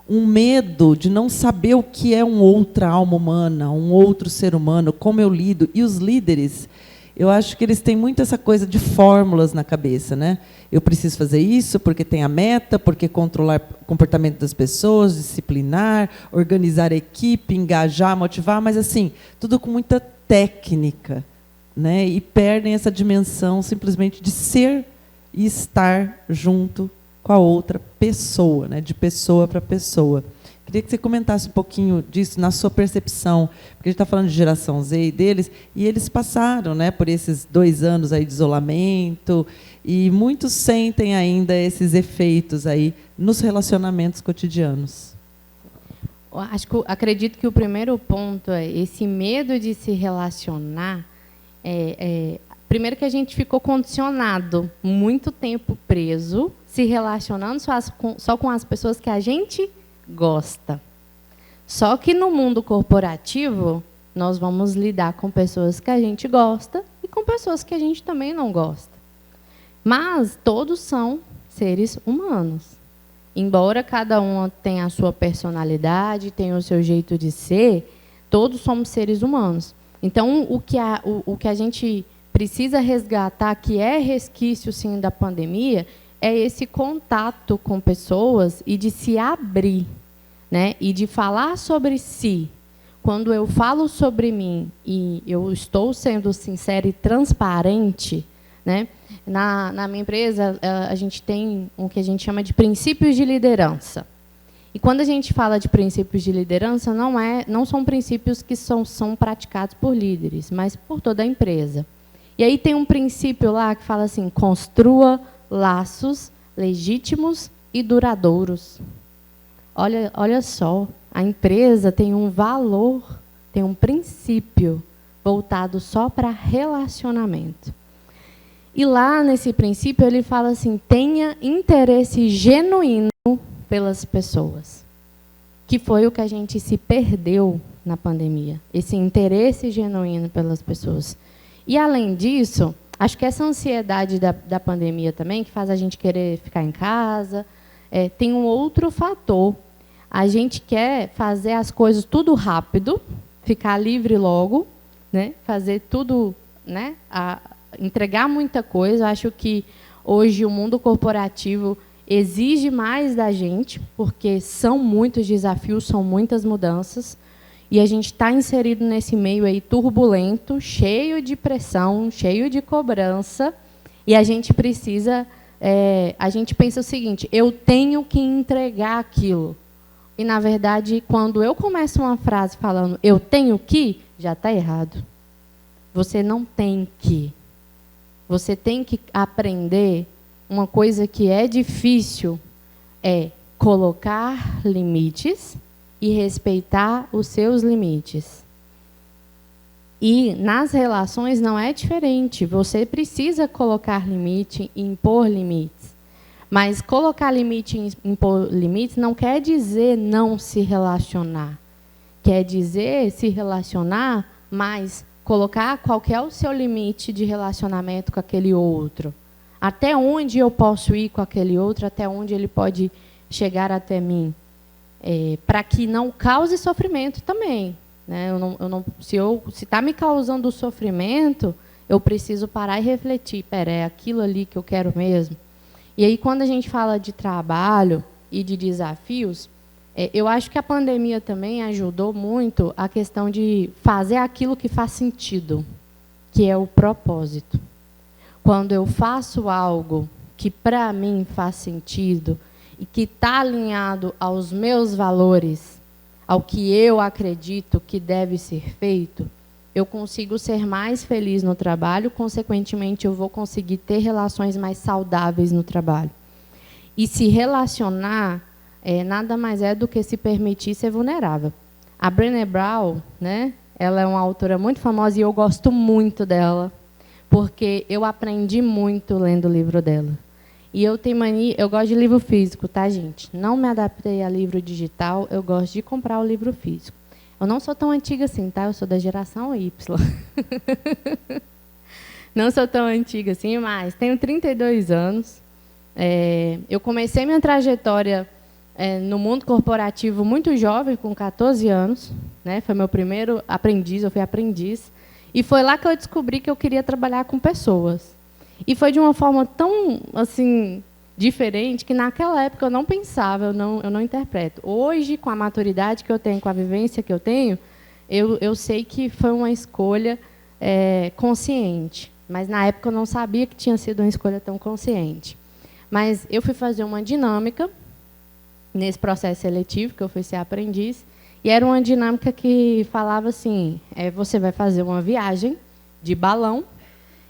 um medo de não saber o que é uma outra alma humana, um outro ser humano, como eu lido. E os líderes, eu acho que eles têm muito essa coisa de fórmulas na cabeça, né? Eu preciso fazer isso porque tem a meta, porque controlar o comportamento das pessoas, disciplinar, organizar a equipe, engajar, motivar, mas assim, tudo com muita técnica, né? E perdem essa dimensão simplesmente de ser e estar junto com a outra pessoa, né? De pessoa para pessoa. Queria que você comentasse um pouquinho disso na sua percepção, porque a gente está falando de geração Z e deles, e eles passaram, né, por esses 2 anos aí de isolamento, e muitos sentem ainda esses efeitos aí nos relacionamentos cotidianos. Acredito que o primeiro ponto é esse medo de se relacionar. Primeiro que a gente ficou condicionado, muito tempo preso, se relacionando só com as pessoas que a gente gosta. Só que no mundo corporativo, nós vamos lidar com pessoas que a gente gosta e com pessoas que a gente também não gosta. Mas todos são seres humanos. Embora cada um tenha a sua personalidade, tenha o seu jeito de ser, todos somos seres humanos. Então, o que a gente precisa resgatar, que é resquício, sim, da pandemia, é esse contato com pessoas e de se abrir, né? E de falar sobre si. Quando eu falo sobre mim e eu estou sendo sincera e transparente, né? Na minha empresa, a gente tem o que a gente chama de princípios de liderança. E quando a gente fala de princípios de liderança, não são princípios que são praticados por líderes, mas por toda a empresa. E aí tem um princípio lá que fala assim: construa laços legítimos e duradouros. Olha só, a empresa tem um valor, tem um princípio voltado só para relacionamento. E lá nesse princípio ele fala assim: tenha interesse genuíno pelas pessoas, que foi o que a gente se perdeu na pandemia, esse interesse genuíno pelas pessoas. E além disso, acho que essa ansiedade da pandemia também, que faz a gente querer ficar em casa, tem um outro fator. A gente quer fazer as coisas tudo rápido, ficar livre logo, né? Fazer tudo, né? Entregar muita coisa. Acho que hoje o mundo corporativo exige mais da gente, porque são muitos desafios, são muitas mudanças. E a gente está inserido nesse meio aí turbulento, cheio de pressão, cheio de cobrança, e a gente precisa, a gente pensa o seguinte: eu tenho que entregar aquilo. E, na verdade, quando eu começo uma frase falando eu tenho que, já está errado. Você não tem que. Você tem que aprender uma coisa que é difícil, é colocar limites e respeitar os seus limites. E nas relações não é diferente. Você precisa colocar limite e impor limites. Mas colocar limite e impor limites não quer dizer não se relacionar. Quer dizer se relacionar, mas colocar qual é o seu limite de relacionamento com aquele outro. Até onde eu posso ir com aquele outro, até onde ele pode chegar até mim. Para que não cause sofrimento também, né? Se está me causando sofrimento, eu preciso parar e refletir. Espera, é aquilo ali que eu quero mesmo? E aí, quando a gente fala de trabalho e de desafios, eu acho que a pandemia também ajudou muito a questão de fazer aquilo que faz sentido, que é o propósito. Quando eu faço algo que, para mim, faz sentido, e que está alinhado aos meus valores, ao que eu acredito que deve ser feito, eu consigo ser mais feliz no trabalho, consequentemente, eu vou conseguir ter relações mais saudáveis no trabalho. E se relacionar nada mais é do que se permitir ser vulnerável. A Brené Brown, né, ela é uma autora muito famosa e eu gosto muito dela, porque eu aprendi muito lendo o livro dela. E eu tenho mania, eu gosto de livro físico, tá, gente? Não me adaptei a livro digital, eu gosto de comprar o livro físico. Eu não sou tão antiga assim, tá? Eu sou da geração Y. Não sou tão antiga assim, mas tenho 32 anos. Eu comecei minha trajetória no mundo corporativo muito jovem, com 14 anos. Né? Foi meu primeiro aprendiz, eu fui aprendiz. E foi lá que eu descobri que eu queria trabalhar com pessoas. E foi de uma forma tão assim, diferente que naquela época eu não pensava, eu não interpreto. Hoje, com a maturidade que eu tenho, com a vivência que eu tenho, eu sei que foi uma escolha consciente. Mas, na época, eu não sabia que tinha sido uma escolha tão consciente. Mas eu fui fazer uma dinâmica nesse processo seletivo, que eu fui ser aprendiz, e era uma dinâmica que falava assim, você vai fazer uma viagem de balão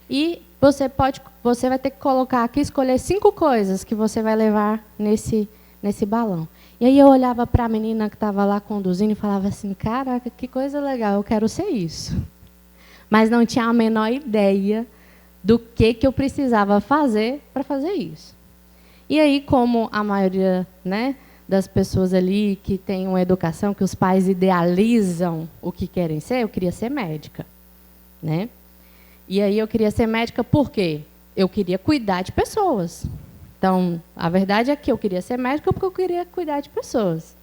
e você vai ter que colocar aqui, escolher 5 coisas que você vai levar nesse balão. E aí eu olhava para a menina que estava lá conduzindo e falava assim, caraca, que coisa legal, eu quero ser isso. Mas não tinha a menor ideia do que eu precisava fazer para fazer isso. E aí, como a maioria, né, das pessoas ali que têm uma educação, que os pais idealizam o que querem ser, eu queria ser médica. Né? E aí eu queria ser médica por quê? Eu queria cuidar de pessoas. Então, a verdade é que eu queria ser médica porque eu queria cuidar de pessoas.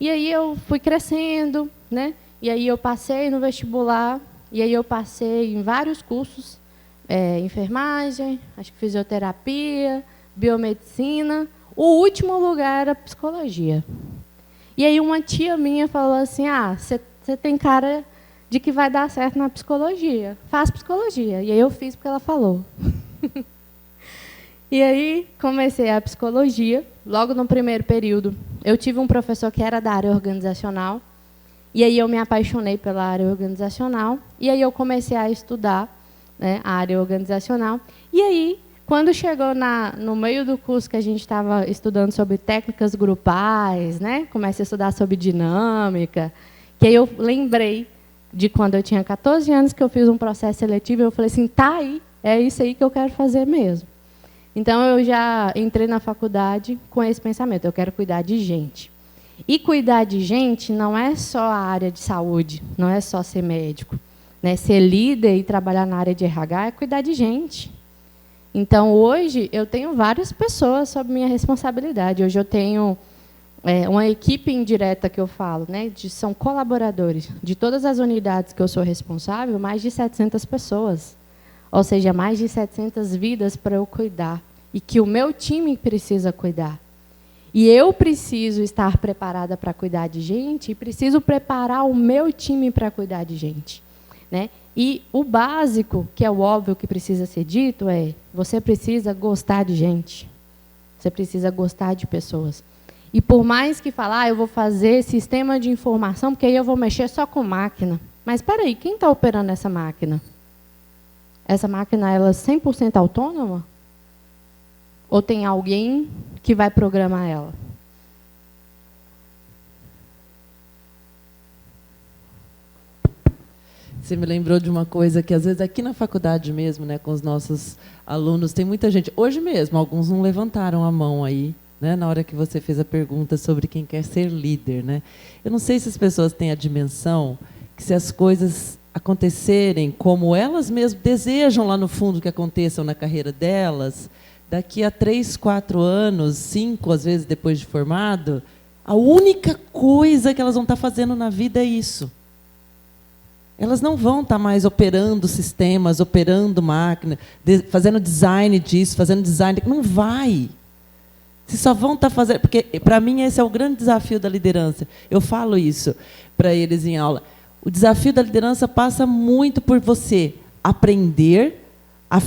E aí eu fui crescendo, né? E aí eu passei no vestibular, e aí eu passei em vários cursos, enfermagem, acho que fisioterapia, biomedicina. O último lugar era psicologia. E aí uma tia minha falou assim, você tem cara de que vai dar certo na psicologia. Faz psicologia. E aí eu fiz porque ela falou. E aí comecei a psicologia. Logo no primeiro período, eu tive um professor que era da área organizacional. E aí eu me apaixonei pela área organizacional. E aí eu comecei a estudar, né, a área organizacional. E aí, quando chegou no meio do curso que a gente estava estudando sobre técnicas grupais, né, comecei a estudar sobre dinâmica, que aí eu lembrei de quando eu tinha 14 anos, que eu fiz um processo seletivo, e eu falei assim, tá aí, é isso aí que eu quero fazer mesmo. Então, eu já entrei na faculdade com esse pensamento, eu quero cuidar de gente. E cuidar de gente não é só a área de saúde, não é só ser médico. Né? Ser líder e trabalhar na área de RH é cuidar de gente. Então, hoje, eu tenho várias pessoas sob minha responsabilidade. Hoje eu tenho uma equipe indireta que eu falo, né, são colaboradores. De todas as unidades que eu sou responsável, mais de 700 pessoas. Ou seja, mais de 700 vidas para eu cuidar. E que o meu time precisa cuidar. E eu preciso estar preparada para cuidar de gente e preciso preparar o meu time para cuidar de gente. Né? E o básico, que é o óbvio que precisa ser dito, você precisa gostar de gente. Você precisa gostar de pessoas. E por mais que falar, eu vou fazer sistema de informação, porque aí eu vou mexer só com máquina. Mas espera aí, quem está operando essa máquina? Essa máquina ela é 100% autônoma? Ou tem alguém que vai programar ela? Você me lembrou de uma coisa que, às vezes, aqui na faculdade mesmo, né, com os nossos alunos, tem muita gente. Hoje mesmo, alguns não levantaram a mão aí, né, na hora que você fez a pergunta sobre quem quer ser líder. Né? Eu não sei se as pessoas têm a dimensão que, se as coisas acontecerem como elas mesmas desejam lá no fundo que aconteçam na carreira delas, daqui a 3, 4 anos, 5, às vezes, depois de formado, a única coisa que elas vão estar fazendo na vida é isso. Elas não vão estar mais operando sistemas, operando máquina, fazendo design disso, fazendo design... Não vai. Vocês só vão estar fazendo... Porque, para mim, esse é o grande desafio da liderança. Eu falo isso para eles em aula. O desafio da liderança passa muito por você aprender a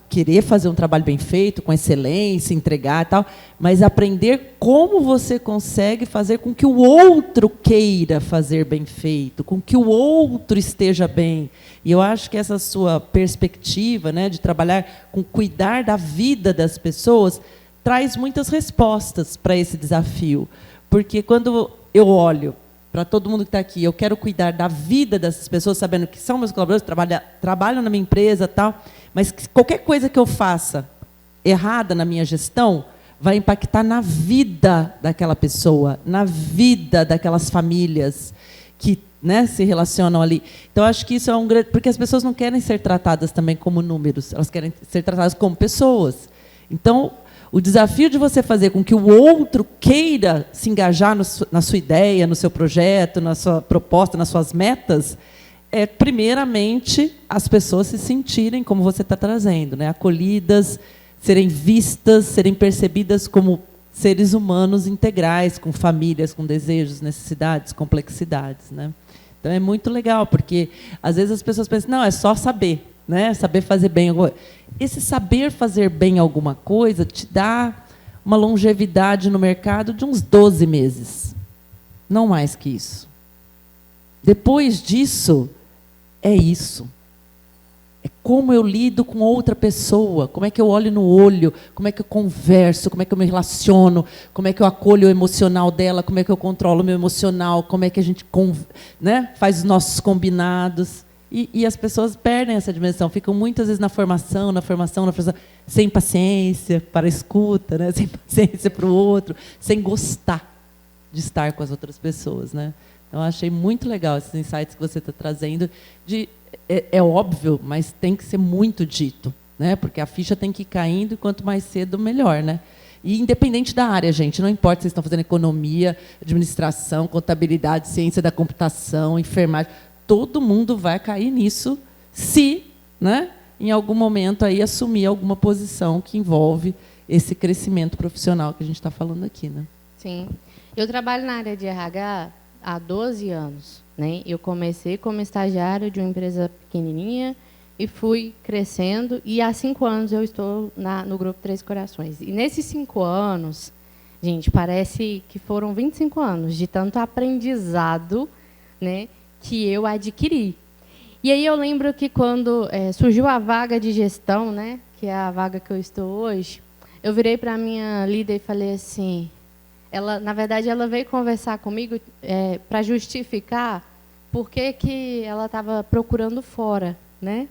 querer fazer um trabalho bem feito, com excelência, entregar e tal, mas aprender como você consegue fazer com que o outro queira fazer bem feito, com que o outro esteja bem. E eu acho que essa sua perspectiva, né, de trabalhar com cuidar da vida das pessoas traz muitas respostas para esse desafio. Porque quando eu olho para todo mundo que está aqui, eu quero cuidar da vida dessas pessoas, sabendo que são meus colaboradores, trabalham na minha empresa, tal, mas qualquer coisa que eu faça errada na minha gestão vai impactar na vida daquela pessoa, na vida daquelas famílias que, né, se relacionam ali. Então, acho que isso é um grande... Porque as pessoas não querem ser tratadas também como números, elas querem ser tratadas como pessoas. Então, o desafio de você fazer com que o outro queira se engajar na sua ideia, no seu projeto, na sua proposta, nas suas metas, é, primeiramente, as pessoas se sentirem, como você está trazendo, né, acolhidas, serem vistas, serem percebidas como seres humanos integrais, com famílias, com desejos, necessidades, complexidades, né? Então, é muito legal, porque, às vezes, as pessoas pensam, não, é só saber, né? Saber fazer bem alguma coisa. Esse saber fazer bem alguma coisa te dá uma longevidade no mercado de uns 12 meses. Não mais que isso. Depois disso, é isso. É como eu lido com outra pessoa, como é que eu olho no olho, como é que eu converso, como é que eu me relaciono, como é que eu acolho o emocional dela, como é que eu controlo o meu emocional, como é que a gente, né, faz os nossos combinados. E as pessoas perdem essa dimensão, ficam muitas vezes na formação, sem paciência para a escuta, né, sem paciência para o outro, sem gostar de estar com as outras pessoas, né? Então, eu achei muito legal esses insights que você está trazendo. É óbvio, mas tem que ser muito dito, né? Porque a ficha tem que ir caindo e quanto mais cedo, melhor, né? E independente da área, gente, não importa se vocês estão fazendo economia, administração, contabilidade, ciência da computação, enfermagem, todo mundo vai cair nisso se, né, em algum momento aí assumir alguma posição que envolve esse crescimento profissional que a gente está falando aqui, né? Sim. Eu trabalho na área de RH há 12 anos. Né? Eu comecei como estagiária de uma empresa pequenininha e fui crescendo. E há 5 anos eu estou no Grupo Três Corações. E nesses 5 anos, gente, parece que foram 25 anos de tanto aprendizado, né, que eu adquiri. E aí eu lembro que quando surgiu a vaga de gestão, né, que é a vaga que eu estou hoje, eu virei para a minha líder e falei assim... Na verdade, ela veio conversar comigo para justificar por que ela estava procurando fora, né?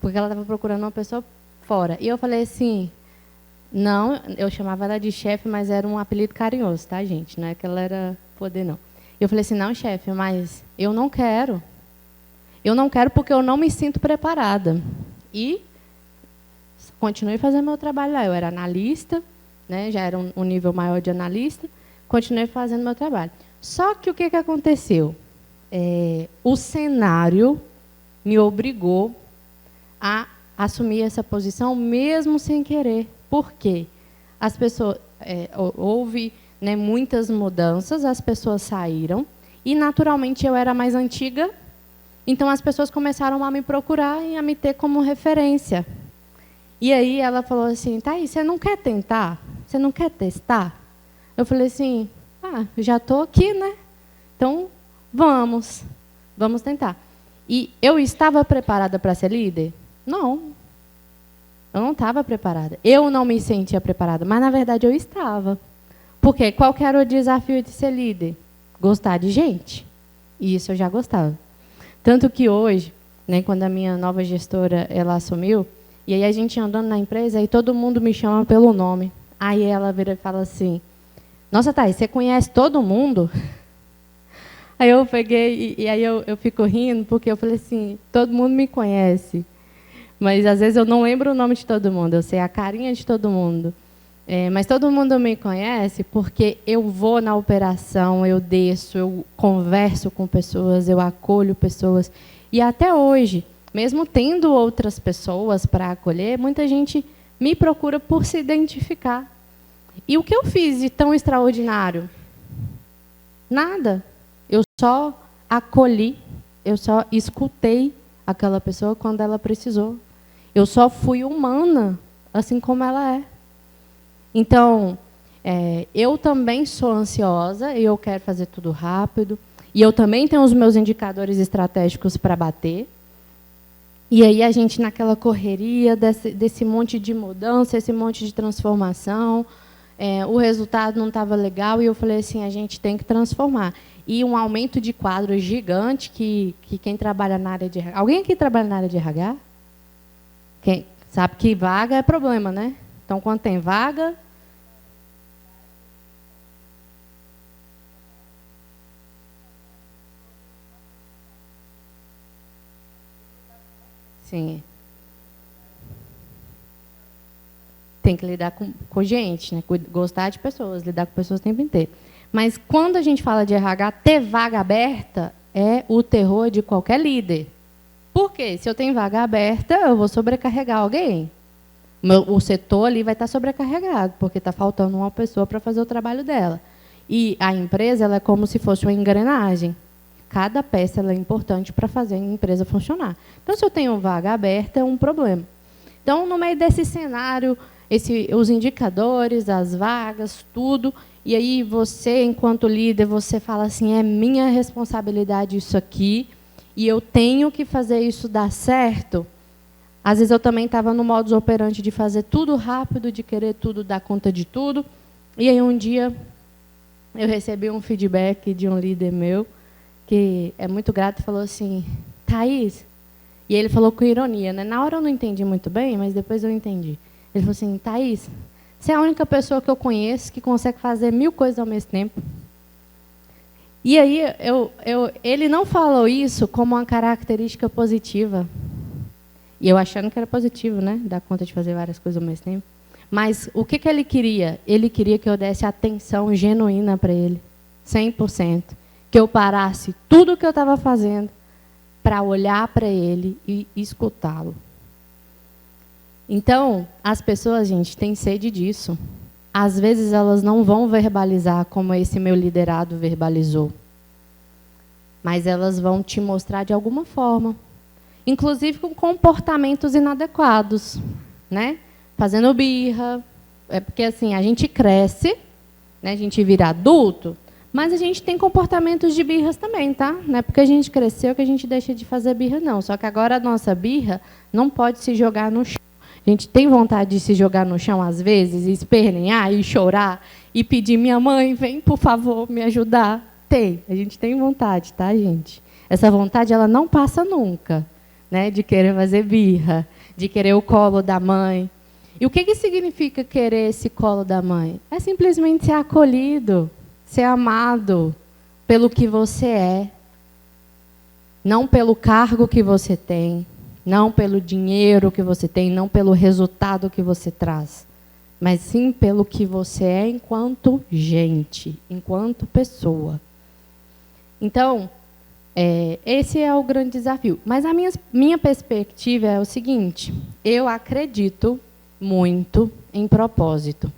Porque ela estava procurando uma pessoa fora. E eu falei assim, não, eu chamava ela de chefe, mas era um apelido carinhoso, tá, gente? Não é que ela era poder, não. Eu falei assim, não, chefe, mas eu não quero. Eu não quero porque eu não me sinto preparada. E continuei fazendo meu trabalho lá. Eu era analista, né, já era um nível maior de analista, continuei fazendo meu trabalho. Só que o que aconteceu? O cenário me obrigou a assumir essa posição, mesmo sem querer. Por quê? As pessoas, houve, né, muitas mudanças, as pessoas saíram, e, naturalmente, eu era mais antiga, então as pessoas começaram a me procurar e a me ter como referência. E aí ela falou assim, Thaís, você não quer tentar? Você não quer testar? Eu falei assim, já estou aqui, né? Então, vamos tentar. E eu estava preparada para ser líder? Não. Eu não estava preparada. Eu não me sentia preparada, mas, na verdade, eu estava. Porque qual que era o desafio de ser líder? Gostar de gente. E isso eu já gostava. Tanto que hoje, né, quando a minha nova gestora ela assumiu, e aí a gente andando na empresa, e todo mundo me chama pelo nome. Aí ela vira e fala assim, nossa, Thaís, você conhece todo mundo? Aí eu peguei, e aí eu fico rindo, porque eu falei assim, todo mundo me conhece. Mas, às vezes, eu não lembro o nome de todo mundo, eu sei a carinha de todo mundo. Mas todo mundo me conhece porque eu vou na operação, eu desço, eu converso com pessoas, eu acolho pessoas. E até hoje, mesmo tendo outras pessoas para acolher, muita gente me procura por se identificar. E o que eu fiz de tão extraordinário? Nada. Eu só acolhi, eu só escutei aquela pessoa quando ela precisou. Eu só fui humana, assim como ela é. Então, eu também sou ansiosa, e eu quero fazer tudo rápido, e eu também tenho os meus indicadores estratégicos para bater. E aí a gente, naquela correria desse monte de mudança, esse monte de transformação, o resultado não estava legal, e eu falei assim, a gente tem que transformar. E um aumento de quadro gigante, que quem trabalha na área de RH... Alguém aqui trabalha na área de RH? Quem sabe que vaga é problema, né? Então, quando tem vaga... Sim. Tem que lidar com gente, né? Gostar de pessoas, lidar com pessoas o tempo inteiro. Mas quando a gente fala de RH, ter vaga aberta é o terror de qualquer líder. Por quê? Se eu tenho vaga aberta, eu vou sobrecarregar alguém. O setor ali vai estar sobrecarregado, porque está faltando uma pessoa para fazer o trabalho dela. E a empresa ela é como se fosse uma engrenagem. Cada peça ela é importante para fazer a empresa funcionar. Então, se eu tenho vaga aberta, é um problema. Então, no meio desse cenário, os indicadores, as vagas, tudo, e aí você, enquanto líder, você fala assim, é minha responsabilidade isso aqui, e eu tenho que fazer isso dar certo. Às vezes eu também estava no modus operandi de fazer tudo rápido, de querer tudo, dar conta de tudo. E aí um dia eu recebi um feedback de um líder meu, que é muito grato, e falou assim, Thaís, e ele falou com ironia, né? Na hora eu não entendi muito bem, mas depois eu entendi. Ele falou assim, Thaís, você é a única pessoa que eu conheço que consegue fazer 1000 coisas ao mesmo tempo. E aí, ele não falou isso como uma característica positiva. E eu achando que era positivo, né? Dar conta de fazer várias coisas ao mesmo tempo. Mas o que ele queria? Ele queria que eu desse atenção genuína para ele. 100%. Que eu parasse tudo o que eu estava fazendo para olhar para ele e escutá-lo. Então, as pessoas, gente, têm sede disso. Às vezes, elas não vão verbalizar como esse meu liderado verbalizou. Mas elas vão te mostrar de alguma forma. Inclusive com comportamentos inadequados. Né? Fazendo birra. É porque, assim, a gente cresce, né? A gente vira adulto, mas a gente tem comportamentos de birras também, tá? Não é porque a gente cresceu que a gente deixa de fazer birra, não. Só que agora a nossa birra não pode se jogar no chão. A gente tem vontade de se jogar no chão, às vezes, e espernear, e chorar, e pedir, minha mãe, vem, por favor, me ajudar. Tem, a gente tem vontade, tá, gente? Essa vontade, ela não passa nunca, né? De querer fazer birra, de querer o colo da mãe. E o que significa querer esse colo da mãe? É simplesmente ser acolhido, ser amado pelo que você é, não pelo cargo que você tem, não pelo dinheiro que você tem, não pelo resultado que você traz, mas sim pelo que você é enquanto gente, enquanto pessoa. Então, esse é o grande desafio. Mas a minha perspectiva é o seguinte, eu acredito muito em propósito.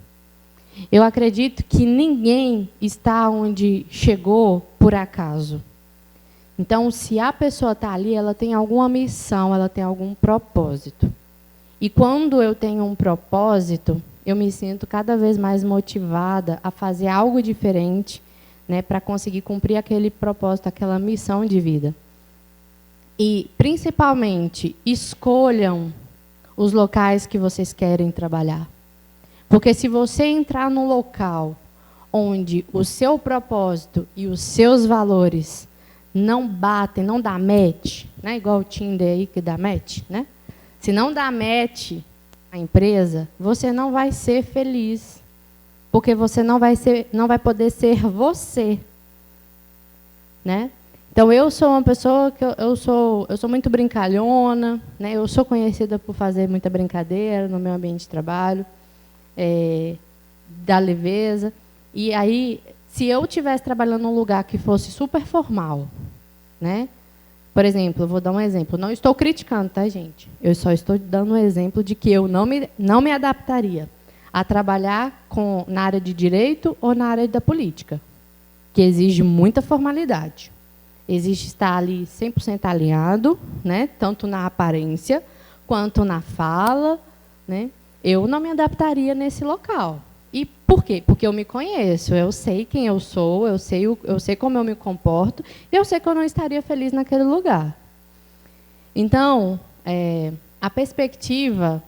Eu acredito que ninguém está onde chegou por acaso. Então, se a pessoa está ali, ela tem alguma missão, ela tem algum propósito. E quando eu tenho um propósito, eu me sinto cada vez mais motivada a fazer algo diferente, né, para conseguir cumprir aquele propósito, aquela missão de vida. E, principalmente, escolham os locais que vocês querem trabalhar. Porque se você entrar num local onde o seu propósito e os seus valores não batem, não dá match, né? Igual o Tinder aí que dá match, né? Se não dá match a empresa, você não vai ser feliz, porque você não vai poder ser você, né? Então eu sou uma pessoa que eu sou muito brincalhona, né? Eu sou conhecida por fazer muita brincadeira no meu ambiente de trabalho, da leveza. E aí, se eu estivesse trabalhando num lugar que fosse super formal, né? Por exemplo, eu vou dar um exemplo. Não estou criticando, tá, gente? Eu só estou dando um exemplo de que eu não me adaptaria a trabalhar na área de direito ou na área da política, que exige muita formalidade. Exige estar ali 100% alinhado, né? Tanto na aparência quanto na fala, né? Eu não me adaptaria nesse local. E por quê? Porque eu me conheço, eu sei quem eu sou, eu sei como eu me comporto, e eu sei que eu não estaria feliz naquele lugar. Então, a perspectiva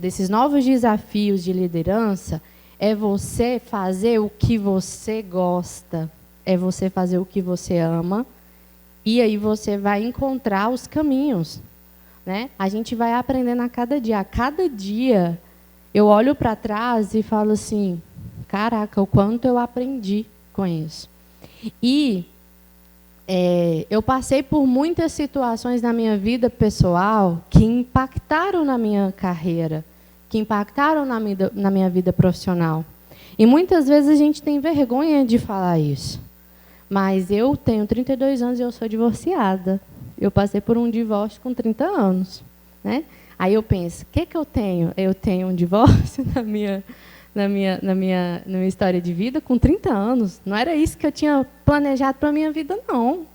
desses novos desafios de liderança é você fazer o que você gosta, é você fazer o que você ama, e aí você vai encontrar os caminhos, né? A gente vai aprendendo a cada dia. A cada dia eu olho para trás e falo assim, caraca, o quanto eu aprendi com isso. E eu passei por muitas situações na minha vida pessoal que impactaram na minha carreira, que impactaram na minha vida profissional. E muitas vezes a gente tem vergonha de falar isso. Mas eu tenho 32 anos e eu sou divorciada. Eu passei por um divórcio com 30 anos. Né? Aí eu penso, o que eu tenho? Eu tenho um divórcio na minha história de vida com 30 anos. Não era isso que eu tinha planejado para a minha vida, não.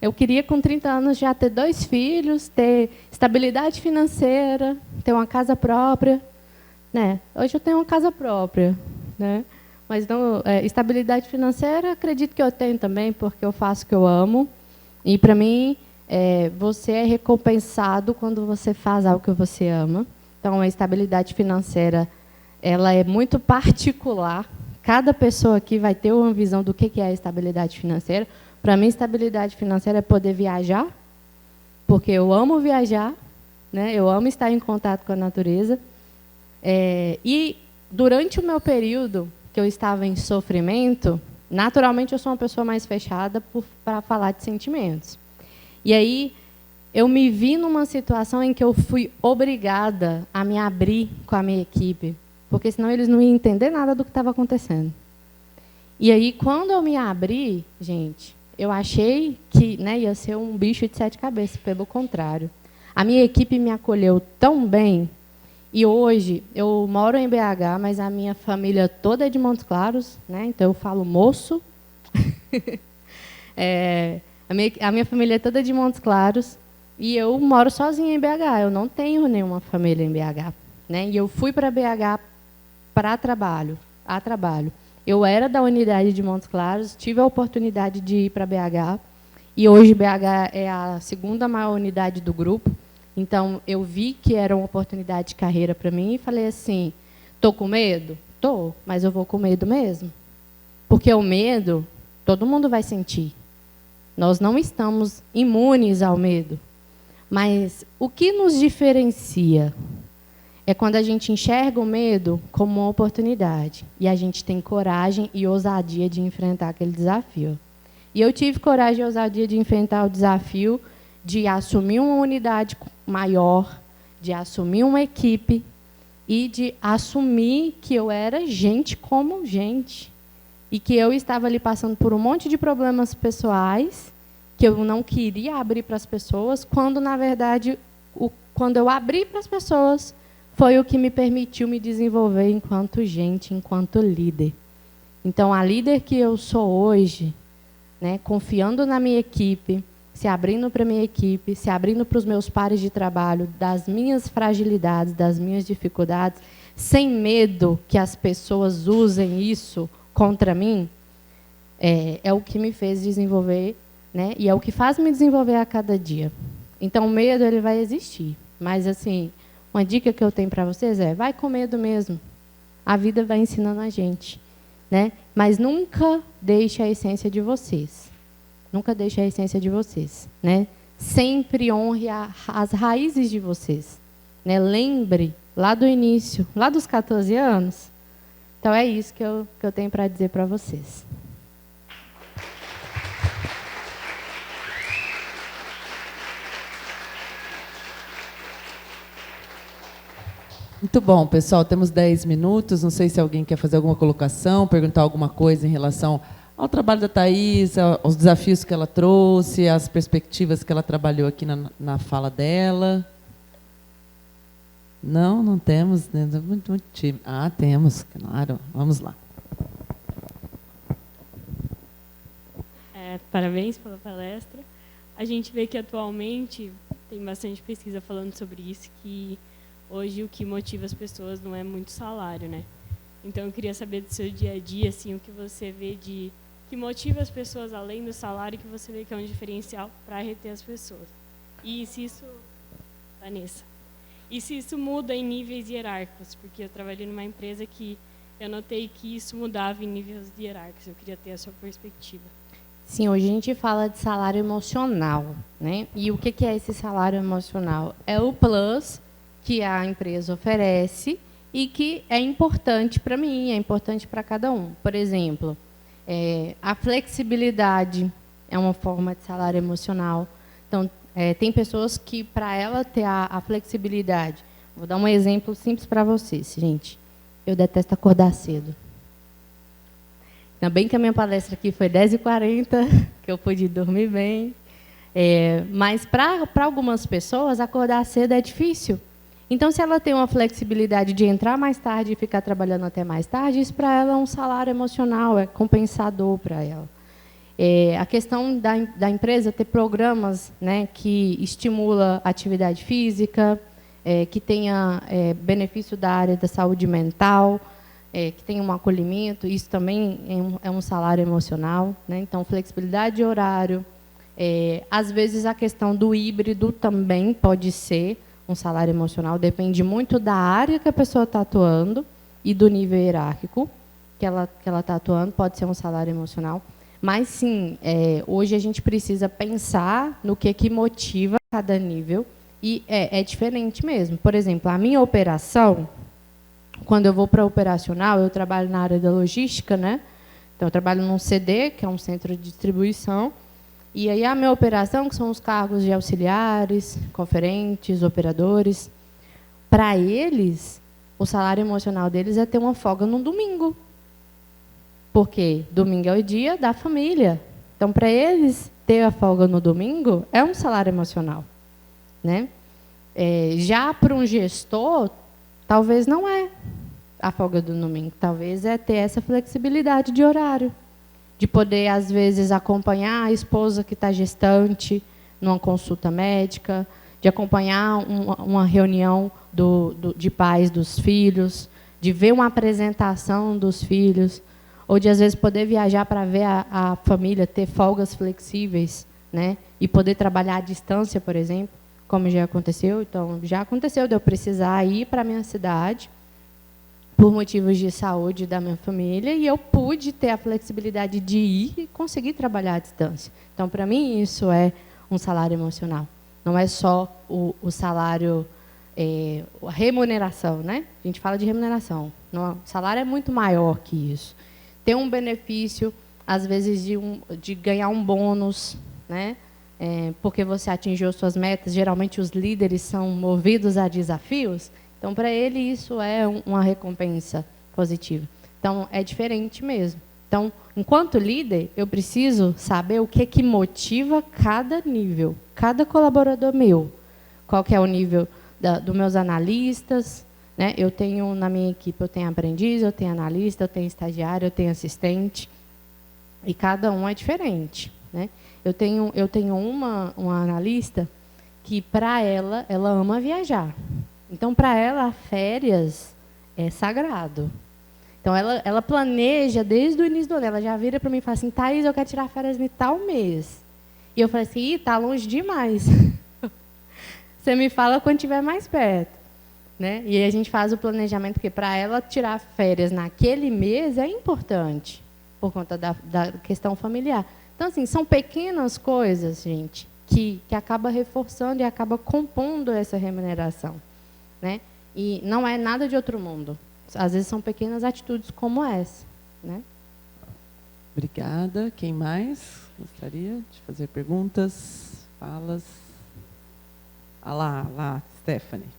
Eu queria, com 30 anos, já ter 2 filhos, ter estabilidade financeira, ter uma casa própria. Né? Hoje eu tenho uma casa própria. Né? Mas não, estabilidade financeira, acredito que eu tenho também, porque eu faço o que eu amo. E, para mim, você é recompensado quando você faz algo que você ama. Então, a estabilidade financeira, ela é muito particular. Cada pessoa aqui vai ter uma visão do que é a estabilidade financeira. Para mim, estabilidade financeira é poder viajar, porque eu amo viajar, né? Eu amo estar em contato com a natureza. E, durante o meu período que eu estava em sofrimento, naturalmente eu sou uma pessoa mais fechada para falar de sentimentos. E aí eu me vi numa situação em que eu fui obrigada a me abrir com a minha equipe, porque senão eles não iam entender nada do que estava acontecendo. E aí, quando eu me abri, gente, eu achei que, né, ia ser um bicho de 7 cabeças, pelo contrário. A minha equipe me acolheu tão bem. E hoje, eu moro em BH, mas a minha família toda é de Montes Claros, né? Então eu falo moço. A minha família é toda de Montes Claros e eu moro sozinha em BH. Eu não tenho nenhuma família em BH. Né? E eu fui para BH a trabalho. Eu era da unidade de Montes Claros, tive a oportunidade de ir para BH. E hoje BH é a segunda maior unidade do grupo. Então, eu vi que era uma oportunidade de carreira para mim e falei assim, estou com medo? Estou, mas eu vou com medo mesmo. Porque o medo, todo mundo vai sentir. Nós não estamos imunes ao medo. Mas o que nos diferencia é quando a gente enxerga o medo como uma oportunidade e a gente tem coragem e ousadia de enfrentar aquele desafio. E eu tive coragem e ousadia de enfrentar o desafio de assumir uma unidade maior, de assumir uma equipe e de assumir que eu era gente como gente. E que eu estava ali passando por um monte de problemas pessoais, que eu não queria abrir para as pessoas, quando, na verdade, quando eu abri para as pessoas, foi o que me permitiu me desenvolver enquanto gente, enquanto líder. Então, a líder que eu sou hoje, né, confiando na minha equipe, se abrindo para a minha equipe, se abrindo para os meus pares de trabalho, das minhas fragilidades, das minhas dificuldades, sem medo que as pessoas usem isso contra mim, é o que me fez desenvolver, né? E é o que faz me desenvolver a cada dia. Então, o medo ele vai existir. Mas, assim, uma dica que eu tenho para vocês vai com medo mesmo. A vida vai ensinando a gente. Né? Mas nunca deixe a essência de vocês. Nunca deixe a essência de vocês. Né? Sempre honre as raízes de vocês. Né? Lembre lá do início, lá dos 14 anos. Então, é isso que eu tenho para dizer para vocês. Muito bom, pessoal. Temos 10 minutos. Não sei se alguém quer fazer alguma colocação, perguntar alguma coisa em relação ao trabalho da Thaís, aos desafios que ela trouxe, às perspectivas que ela trabalhou aqui na fala dela. Não, não temos. Muito tímido. Ah, temos, claro. Vamos lá. Parabéns pela palestra. A gente vê que atualmente tem bastante pesquisa falando sobre isso, que hoje o que motiva as pessoas não é muito salário, né? Então eu queria saber do seu dia a dia, assim, o que você vê que motiva as pessoas além do salário, que você vê que é um diferencial para reter as pessoas. E se isso, Vanessa, e se isso muda em níveis hierárquicos, porque eu trabalhei numa empresa que eu notei que isso mudava em níveis hierárquicos. Eu queria ter a sua perspectiva. Sim, hoje a gente fala de salário emocional, né? E o que é esse salário emocional? É o plus que a empresa oferece e que é importante para mim, é importante para cada um. Por exemplo, a flexibilidade é uma forma de salário emocional. Então, tem pessoas que, para ela ter a flexibilidade... Vou dar um exemplo simples para vocês, gente. Eu detesto acordar cedo. Ainda bem que a minha palestra aqui foi 10h40, que eu pude dormir bem. Mas, para algumas pessoas, acordar cedo é difícil. Então, se ela tem uma flexibilidade de entrar mais tarde e ficar trabalhando até mais tarde, isso para ela é um salário emocional, é compensador para ela. A questão da empresa ter programas, né, que estimula a atividade física, que tenha benefício da área da saúde mental, que tenha um acolhimento, isso também é um salário emocional, né? Então, flexibilidade de horário. Às vezes, a questão do híbrido também pode ser um salário emocional, depende muito da área que a pessoa está atuando e do nível hierárquico que ela está atuando, pode ser um salário emocional. Mas, sim, hoje a gente precisa pensar no que motiva cada nível, e é diferente mesmo. Por exemplo, a minha operação, quando eu vou para operacional, eu trabalho na área da logística, né? Então, eu trabalho num CD, que é um centro de distribuição, e aí a minha operação, que são os cargos de auxiliares, conferentes, operadores, para eles, o salário emocional deles é ter uma folga no domingo. Porque domingo é o dia da família. Então, para eles, ter a folga no domingo é um salário emocional, né? Já para um gestor, talvez não é a folga do domingo. Talvez é ter essa flexibilidade de horário, de poder, às vezes, acompanhar a esposa que está gestante numa consulta médica, de acompanhar uma reunião de pais dos filhos, de ver uma apresentação dos filhos, ou de, às vezes, poder viajar para ver a família, ter folgas flexíveis, né? E poder trabalhar à distância, por exemplo, como já aconteceu. Então, já aconteceu de eu precisar ir para a minha cidade, por motivos de saúde da minha família, e eu pude ter a flexibilidade de ir e conseguir trabalhar à distância. Então, para mim, isso é um salário emocional. Não é só o salário, a remuneração, né? A gente fala de remuneração. O salário é muito maior que isso. Ter um benefício, às vezes, de ganhar um bônus, né? Porque você atingiu suas metas. Geralmente, os líderes são movidos a desafios. Então, para ele, isso é uma recompensa positiva. Então, é diferente mesmo. Então, enquanto líder, eu preciso saber o que motiva cada nível, cada colaborador meu. Qual que é o nível dos meus analistas, né? Eu tenho, na minha equipe, eu tenho aprendiz, eu tenho analista, eu tenho estagiário, eu tenho assistente. E cada um é diferente, né? Eu tenho uma analista que, para ela ama viajar. Então, para ela, férias é sagrado. Então, ela planeja desde o início do ano. Ela já vira para mim e fala assim, Thaís, eu quero tirar férias em tal mês. E eu falei assim, está longe demais. Você me fala quando estiver mais perto, né? E aí a gente faz o planejamento, porque para ela tirar férias naquele mês é importante, por conta da questão familiar. Então, assim, são pequenas coisas, gente, que acaba reforçando e acaba compondo essa remuneração, né? E não é nada de outro mundo. Às vezes são pequenas atitudes como essa, né? Obrigada. Quem mais gostaria de fazer perguntas, falas? Lá, Stephanie.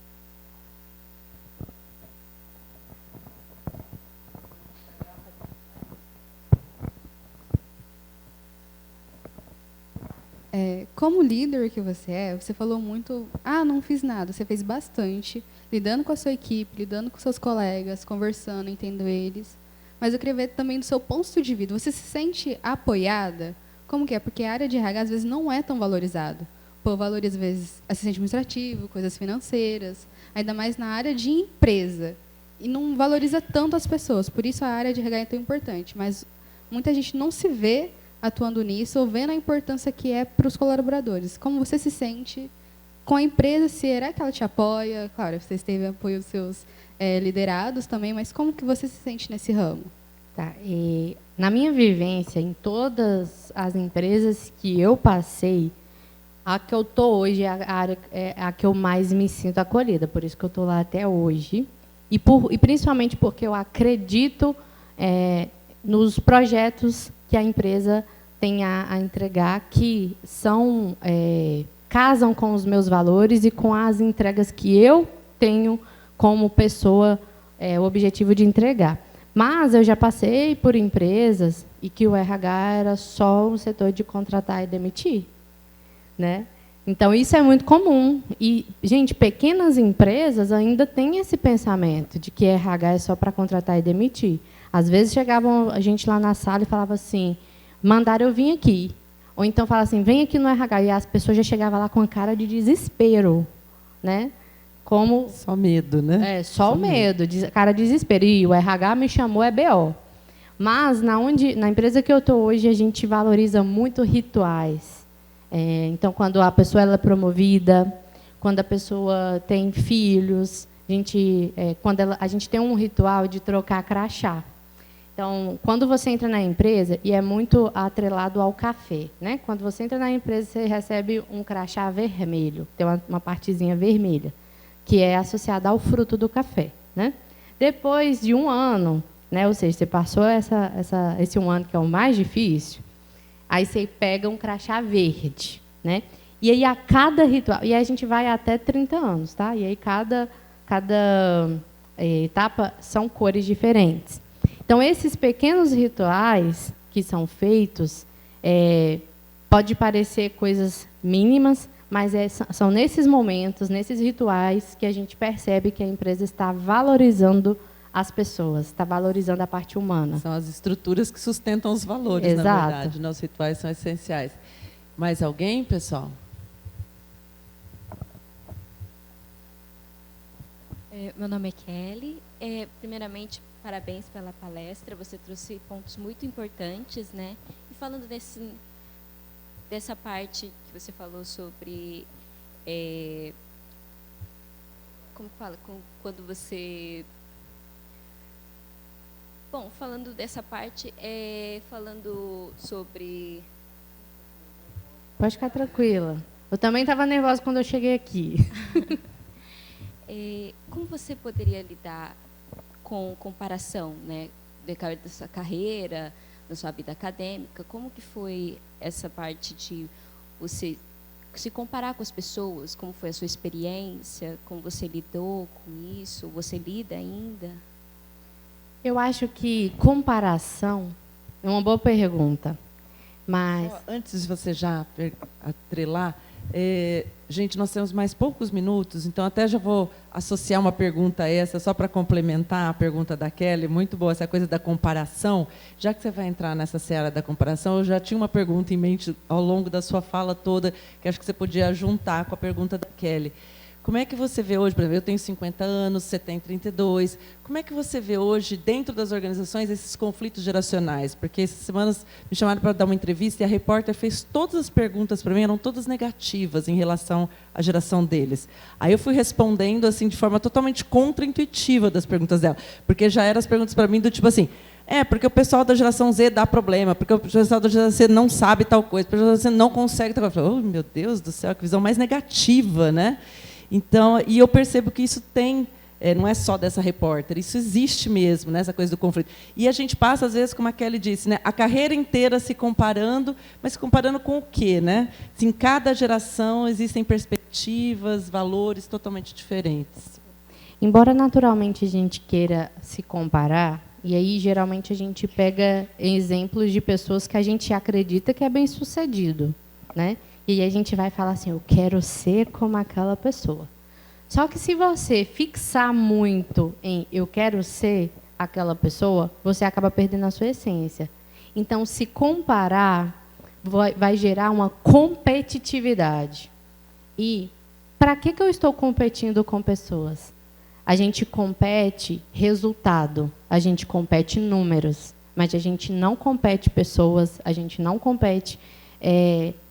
Como líder que você falou muito, não fiz nada, você fez bastante, lidando com a sua equipe, lidando com seus colegas, conversando, entendendo eles. Mas eu queria ver também do seu ponto de vista, você se sente apoiada? Como que é? Porque a área de RH, às vezes, não é tão valorizada. Pô, valoriza, às vezes, assistente administrativo, coisas financeiras, ainda mais na área de empresa. E não valoriza tanto as pessoas, por isso a área de RH é tão importante. Mas muita gente não se vê atuando nisso, ou vendo a importância que é para os colaboradores. Como você se sente com a empresa? Será que ela te apoia? Claro, você teve apoio dos seus liderados também, mas como que você se sente nesse ramo? Tá, na minha vivência, em todas as empresas que eu passei, a que eu estou hoje é a que eu mais me sinto acolhida, por isso que eu estou lá até hoje. E principalmente porque eu acredito nos projetos que a empresa tem a entregar, que são, casam com os meus valores e com as entregas que eu tenho como pessoa, o objetivo de entregar. Mas eu já passei por empresas e que o RH era só um setor de contratar e demitir, né? Então, isso é muito comum. E, gente, pequenas empresas ainda têm esse pensamento de que RH é só para contratar e demitir. Às vezes, chegavam a gente lá na sala e falava assim, mandaram eu vir aqui. Ou então, falava assim, vem aqui no RH. E as pessoas já chegavam lá com a cara de desespero, né? Como... Só medo, né? Só o medo, cara de desespero. E o RH me chamou, é BO. Mas, na empresa que eu estou hoje, a gente valoriza muito rituais. Então, quando a pessoa ela é promovida, quando a pessoa tem filhos, quando a gente tem um ritual de trocar crachá. Então, quando você entra na empresa, e é muito atrelado ao café, né? Quando você entra na empresa, você recebe um crachá vermelho, tem uma partezinha vermelha, que é associada ao fruto do café, né? Depois de um ano, né? Ou seja, você passou esse um ano que é o mais difícil, aí você pega um crachá verde, né? E aí a cada ritual, e aí a gente vai até 30 anos, tá? E aí cada etapa são cores diferentes. Então esses pequenos rituais que são feitos, pode parecer coisas mínimas, mas são nesses momentos, nesses rituais que a gente percebe que a empresa está valorizando as pessoas, está valorizando a parte humana. São as estruturas que sustentam os valores, Exato. na verdade. Nossos rituais são essenciais. Mais alguém, pessoal? Meu nome é Kelly. Primeiramente, parabéns pela palestra. Você trouxe pontos muito importantes, né? E falando dessa parte que você falou sobre... como fala? Quando você... Bom, falando dessa parte, falando sobre... Pode ficar tranquila. Eu também estava nervosa quando eu cheguei aqui. Como você poderia lidar com comparação, né, da sua carreira, da sua vida acadêmica? Como que foi essa parte de você se comparar com as pessoas? Como foi a sua experiência? Como você lidou com isso? Você lida ainda? Eu acho que comparação é uma boa pergunta, mas... Antes de você já atrelar, gente, nós temos mais poucos minutos, então até já vou associar uma pergunta a essa, só para complementar a pergunta da Kelly, muito boa, essa coisa da comparação. Já que você vai entrar nessa seara da comparação, eu já tinha uma pergunta em mente ao longo da sua fala toda, que acho que você podia juntar com a pergunta da Kelly. Como é que você vê hoje, por exemplo, eu tenho 50 anos, você tem 32, como é que você vê hoje, dentro das organizações, esses conflitos geracionais? Porque essas semanas me chamaram para dar uma entrevista e a repórter fez todas as perguntas para mim, eram todas negativas em relação à geração deles. Aí eu fui respondendo assim de forma totalmente contra-intuitiva das perguntas dela, porque já eram as perguntas para mim do tipo assim, porque o pessoal da geração Z dá problema, porque o pessoal da geração Z não sabe tal coisa, porque a geração Z não consegue tal coisa. Eu falei, oh, meu Deus do céu, que visão mais negativa, né? Então, e eu percebo que isso tem, não é só dessa repórter, isso existe mesmo, né, essa coisa do conflito. E a gente passa, às vezes, como a Kelly disse, né, a carreira inteira se comparando, mas se comparando com o quê? Né? Em cada geração existem perspectivas, valores totalmente diferentes. Embora naturalmente a gente queira se comparar, e aí geralmente a gente pega exemplos de pessoas que a gente acredita que é bem-sucedido, né? E aí a gente vai falar assim, eu quero ser como aquela pessoa. Só que se você fixar muito em eu quero ser aquela pessoa, você acaba perdendo a sua essência. Então, se comparar, vai gerar uma competitividade. E para que eu estou competindo com pessoas? A gente compete resultado, a gente compete números, mas a gente não compete pessoas, a gente não compete...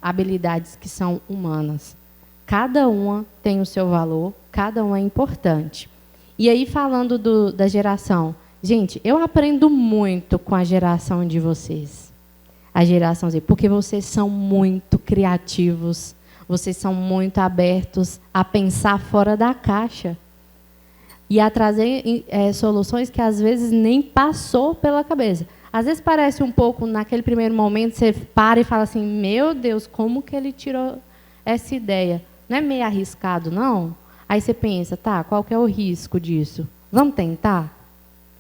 habilidades que são humanas. Cada uma tem o seu valor, cada uma é importante. E aí, falando da geração, gente, eu aprendo muito com a geração de vocês. A geração Z, porque vocês são muito criativos, vocês são muito abertos a pensar fora da caixa. e a trazer soluções que às vezes nem passou pela cabeça. Às vezes parece um pouco, naquele primeiro momento, você para e fala assim, meu Deus, como que ele tirou essa ideia? Não é meio arriscado, não? Aí você pensa, tá, qual que é o risco disso? Vamos tentar?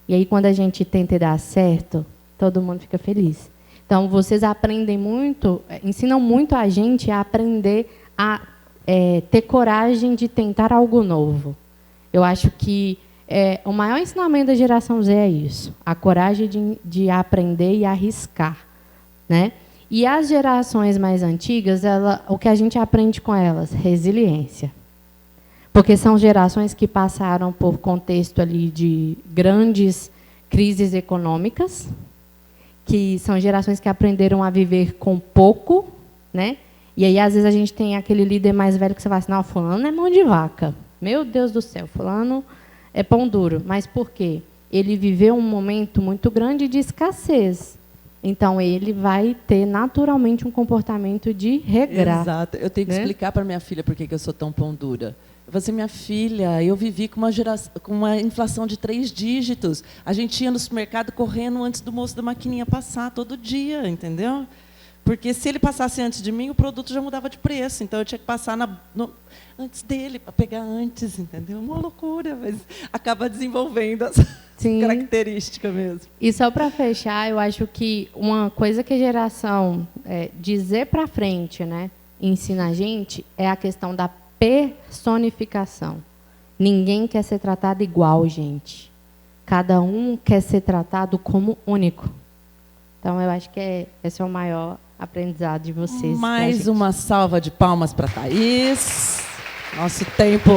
E aí, quando a gente tenta e dá certo, todo mundo fica feliz. Então, vocês aprendem muito, ensinam muito a gente a aprender a ter coragem de tentar algo novo. Eu acho que o maior ensinamento da geração Z é isso, a coragem de aprender e arriscar, né? E as gerações mais antigas, o que a gente aprende com elas? Resiliência. Porque são gerações que passaram por contexto ali de grandes crises econômicas, que são gerações que aprenderam a viver com pouco, né? E aí, às vezes, a gente tem aquele líder mais velho que você fala assim, não, fulano é mão de vaca. Meu Deus do céu, fulano é pão duro. Mas por quê? Ele viveu um momento muito grande de escassez. Então, ele vai ter, naturalmente, um comportamento de regrar. Exato. Eu tenho que explicar para minha filha por que eu sou tão pão dura. Eu falei assim, minha filha, eu vivi com uma inflação de 3 dígitos. A gente ia no supermercado correndo antes do moço da maquininha passar, todo dia, entendeu? Porque se ele passasse antes de mim, o produto já mudava de preço. Então, eu tinha que passar antes dele, para pegar antes, entendeu? Uma loucura, mas acaba desenvolvendo essa característica mesmo. E só para fechar, eu acho que uma coisa que a geração dizer para frente, né, ensina a gente, é a questão da personificação. Ninguém quer ser tratado igual, gente. Cada um quer ser tratado como único. Então, eu acho que esse é o maior aprendizado de vocês. Mais uma salva de palmas para a Thaís. Nosso tempo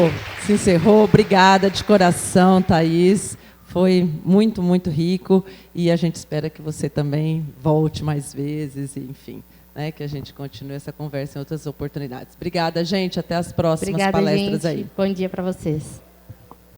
se encerrou. Obrigada de coração, Thaís. Foi muito, muito rico. E a gente espera que você também volte mais vezes, enfim, né, que a gente continue essa conversa em outras oportunidades. Obrigada, gente. Até as próximas palestras aí. Bom dia para vocês.